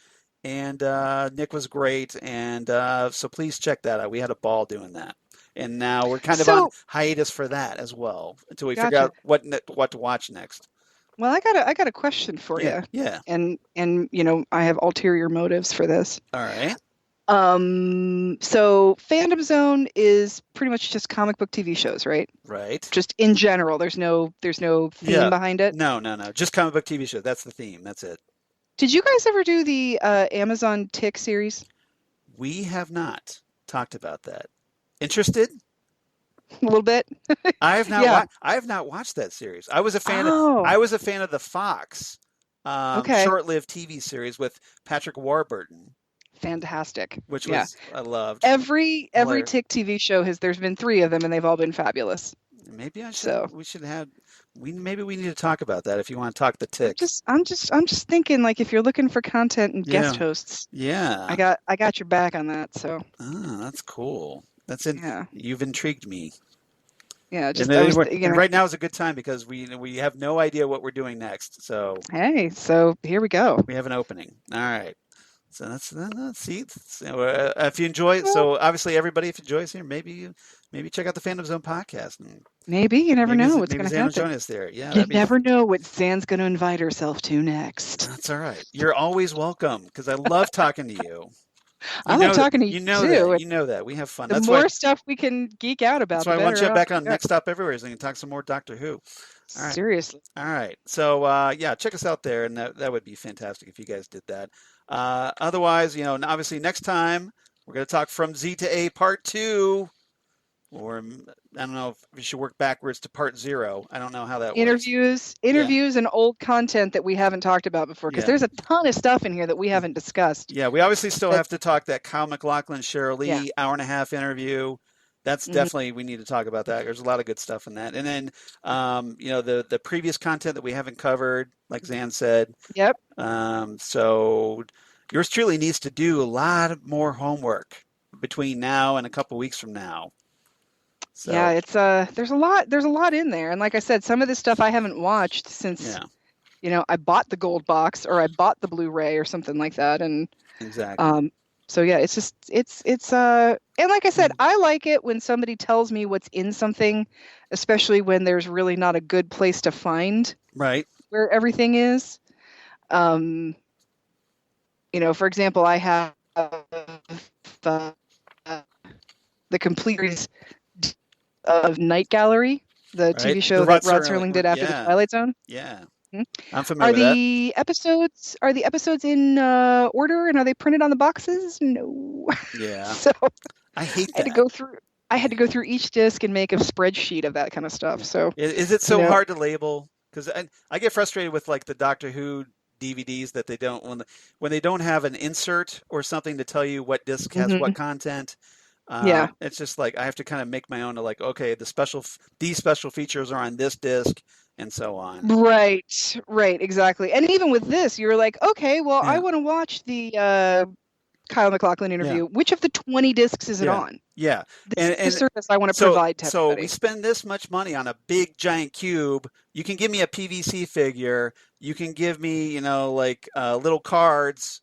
And Nick was great, and so please check that out. We had a ball doing that, and now we're kind of on hiatus for that as well until we figure out what to watch next. Well, I got a question for you. Yeah. And I have ulterior motives for this. All right. So Fandom Zone is pretty much just comic book TV shows, right? Right. Just in general. There's no theme behind it. No. Just comic book TV shows. That's the theme. That's it. Did you guys ever do the Amazon Tick series? We have not talked about that. Interested? A little bit. I have not. I have not watched that series. I was a fan. I was a fan of the Fox short-lived TV series with Patrick Warburton. Fantastic. Which was I loved. Every Tick TV show there's been 3 of them, and they've all been fabulous. Maybe we should have. Maybe we need to talk about that if you want to talk the Tick. I'm just thinking, like, if you're looking for content and guest hosts. Yeah. I got your back on that. So. Oh, that's cool. That's it. Yeah. You've intrigued me. Yeah. And right now is a good time because we have no idea what we're doing next. So. Hey, so here we go. We have an opening. All right. So let's see. So, if you enjoy it, so obviously everybody, if you enjoy us here, maybe check out the Fandom Zone podcast. And maybe you never know what's going to happen. Join us there. Yeah, you never know what Zan's going to invite herself to next. That's all right. You're always welcome because I love talking to you. I love talking to you too. You know that we have fun. The more stuff we can geek out about. That's why I want you back on Next Stop Everywhere, so we can talk some more Doctor Who. All right. Seriously. All right. So check us out there, and that would be fantastic if you guys did that. Otherwise, obviously next time we're going to talk From Z to A Part 2, or I don't know if we should work backwards to Part 0. I don't know how that works. Interviews and old content that we haven't talked about before, because there's a ton of stuff in here that we haven't discussed. Yeah, we obviously still have to talk that Kyle MacLachlan, Cheryl Lee hour-and-a-half interview. That's definitely, we need to talk about that. There's a lot of good stuff in that. And then, the previous content that we haven't covered, like Xan said. Yep. So yours truly needs to do a lot more homework between now and a couple weeks from now. So. Yeah, it's there's a lot in there. And like I said, some of this stuff I haven't watched since, I bought the gold box or I bought the Blu-ray or something like that. And exactly. So yeah, it's just it's and like I said, I like it when somebody tells me what's in something, especially when there's really not a good place to find where everything is. For example, I have the complete series of Night Gallery, the TV show that Rod Serling did after the Twilight Zone. Yeah. I'm familiar with that. Are the episodes in order, and are they printed on the boxes? No. Yeah. So I hate that. I had to go through each disc and make a spreadsheet of that kind of stuff. So is it so hard to label? because I get frustrated with like the Doctor Who DVDs that they don't when they don't have an insert or something to tell you what disc has what content. Yeah. It's just like I have to kind of make my own to like, okay, these special features are on this disc and so on. Right, exactly. And even with this, you're like, okay, well, I want to watch the Kyle MacLachlan interview. Which of the 20 discs is it on? Yeah. This is the service I want to provide to everybody. So we spend this much money on a big giant cube. You can give me a PVC figure. You can give me, you know, like little cards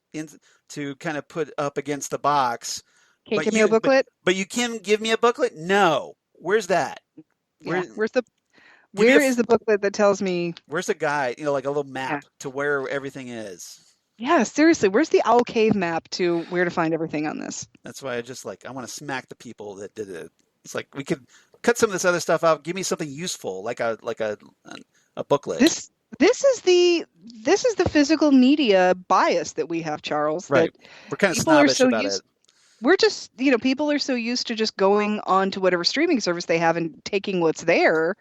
to kind of put up against the box. Can't give me a booklet? But you can give me a booklet? No. Where's that? Where is the booklet that tells me? Where's the guide? You know, like a little map to where everything is. Yeah, seriously. Where's the Owl Cave map to where to find everything on this? That's why I want to smack the people that did it. It's like we could cut some of this other stuff out. Give me something useful, like a booklet. This is the physical media bias that we have, Charles. Right. We're kind of snobbish about it. We're just, you know, people are so used to just going on to whatever streaming service they have and taking what's there,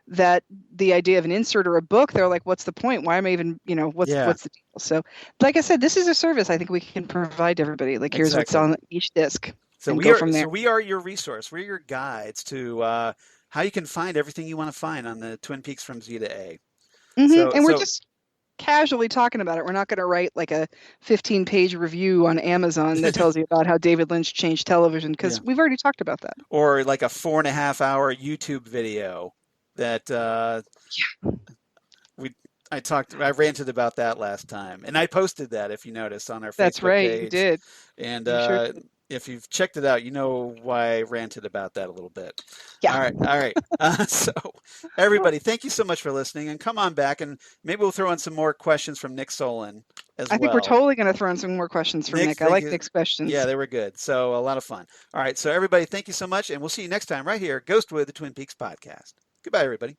that the idea of an insert or a book, they're like, what's the point? Why am I even, you know, what's the deal? So, like I said, this is a service I think we can provide to everybody. Like, here's what's on each disc. So we are your resource. We're your guides to how you can find everything you want to find on the Twin Peaks from Z to A. And we're just casually talking about it. We're not going to write like a 15-page review on Amazon that tells you about how David Lynch changed television, because we've already talked about that. Or like a 4.5-hour YouTube video that I ranted about that last time, and I posted that, if you noticed, on our Facebook page. You did. And sure did. If you've checked it out, you know why I ranted about that a little bit. Yeah. All right. So everybody, thank you so much for listening, and come on back, and maybe we'll throw in some more questions from Nick Solon as well. I think we're totally going to throw in some more questions from Nick. I like Nick's questions. Yeah, they were good. So a lot of fun. All right. So everybody, thank you so much, and we'll see you next time right here, Ghostwood, the Twin Peaks podcast. Goodbye, everybody.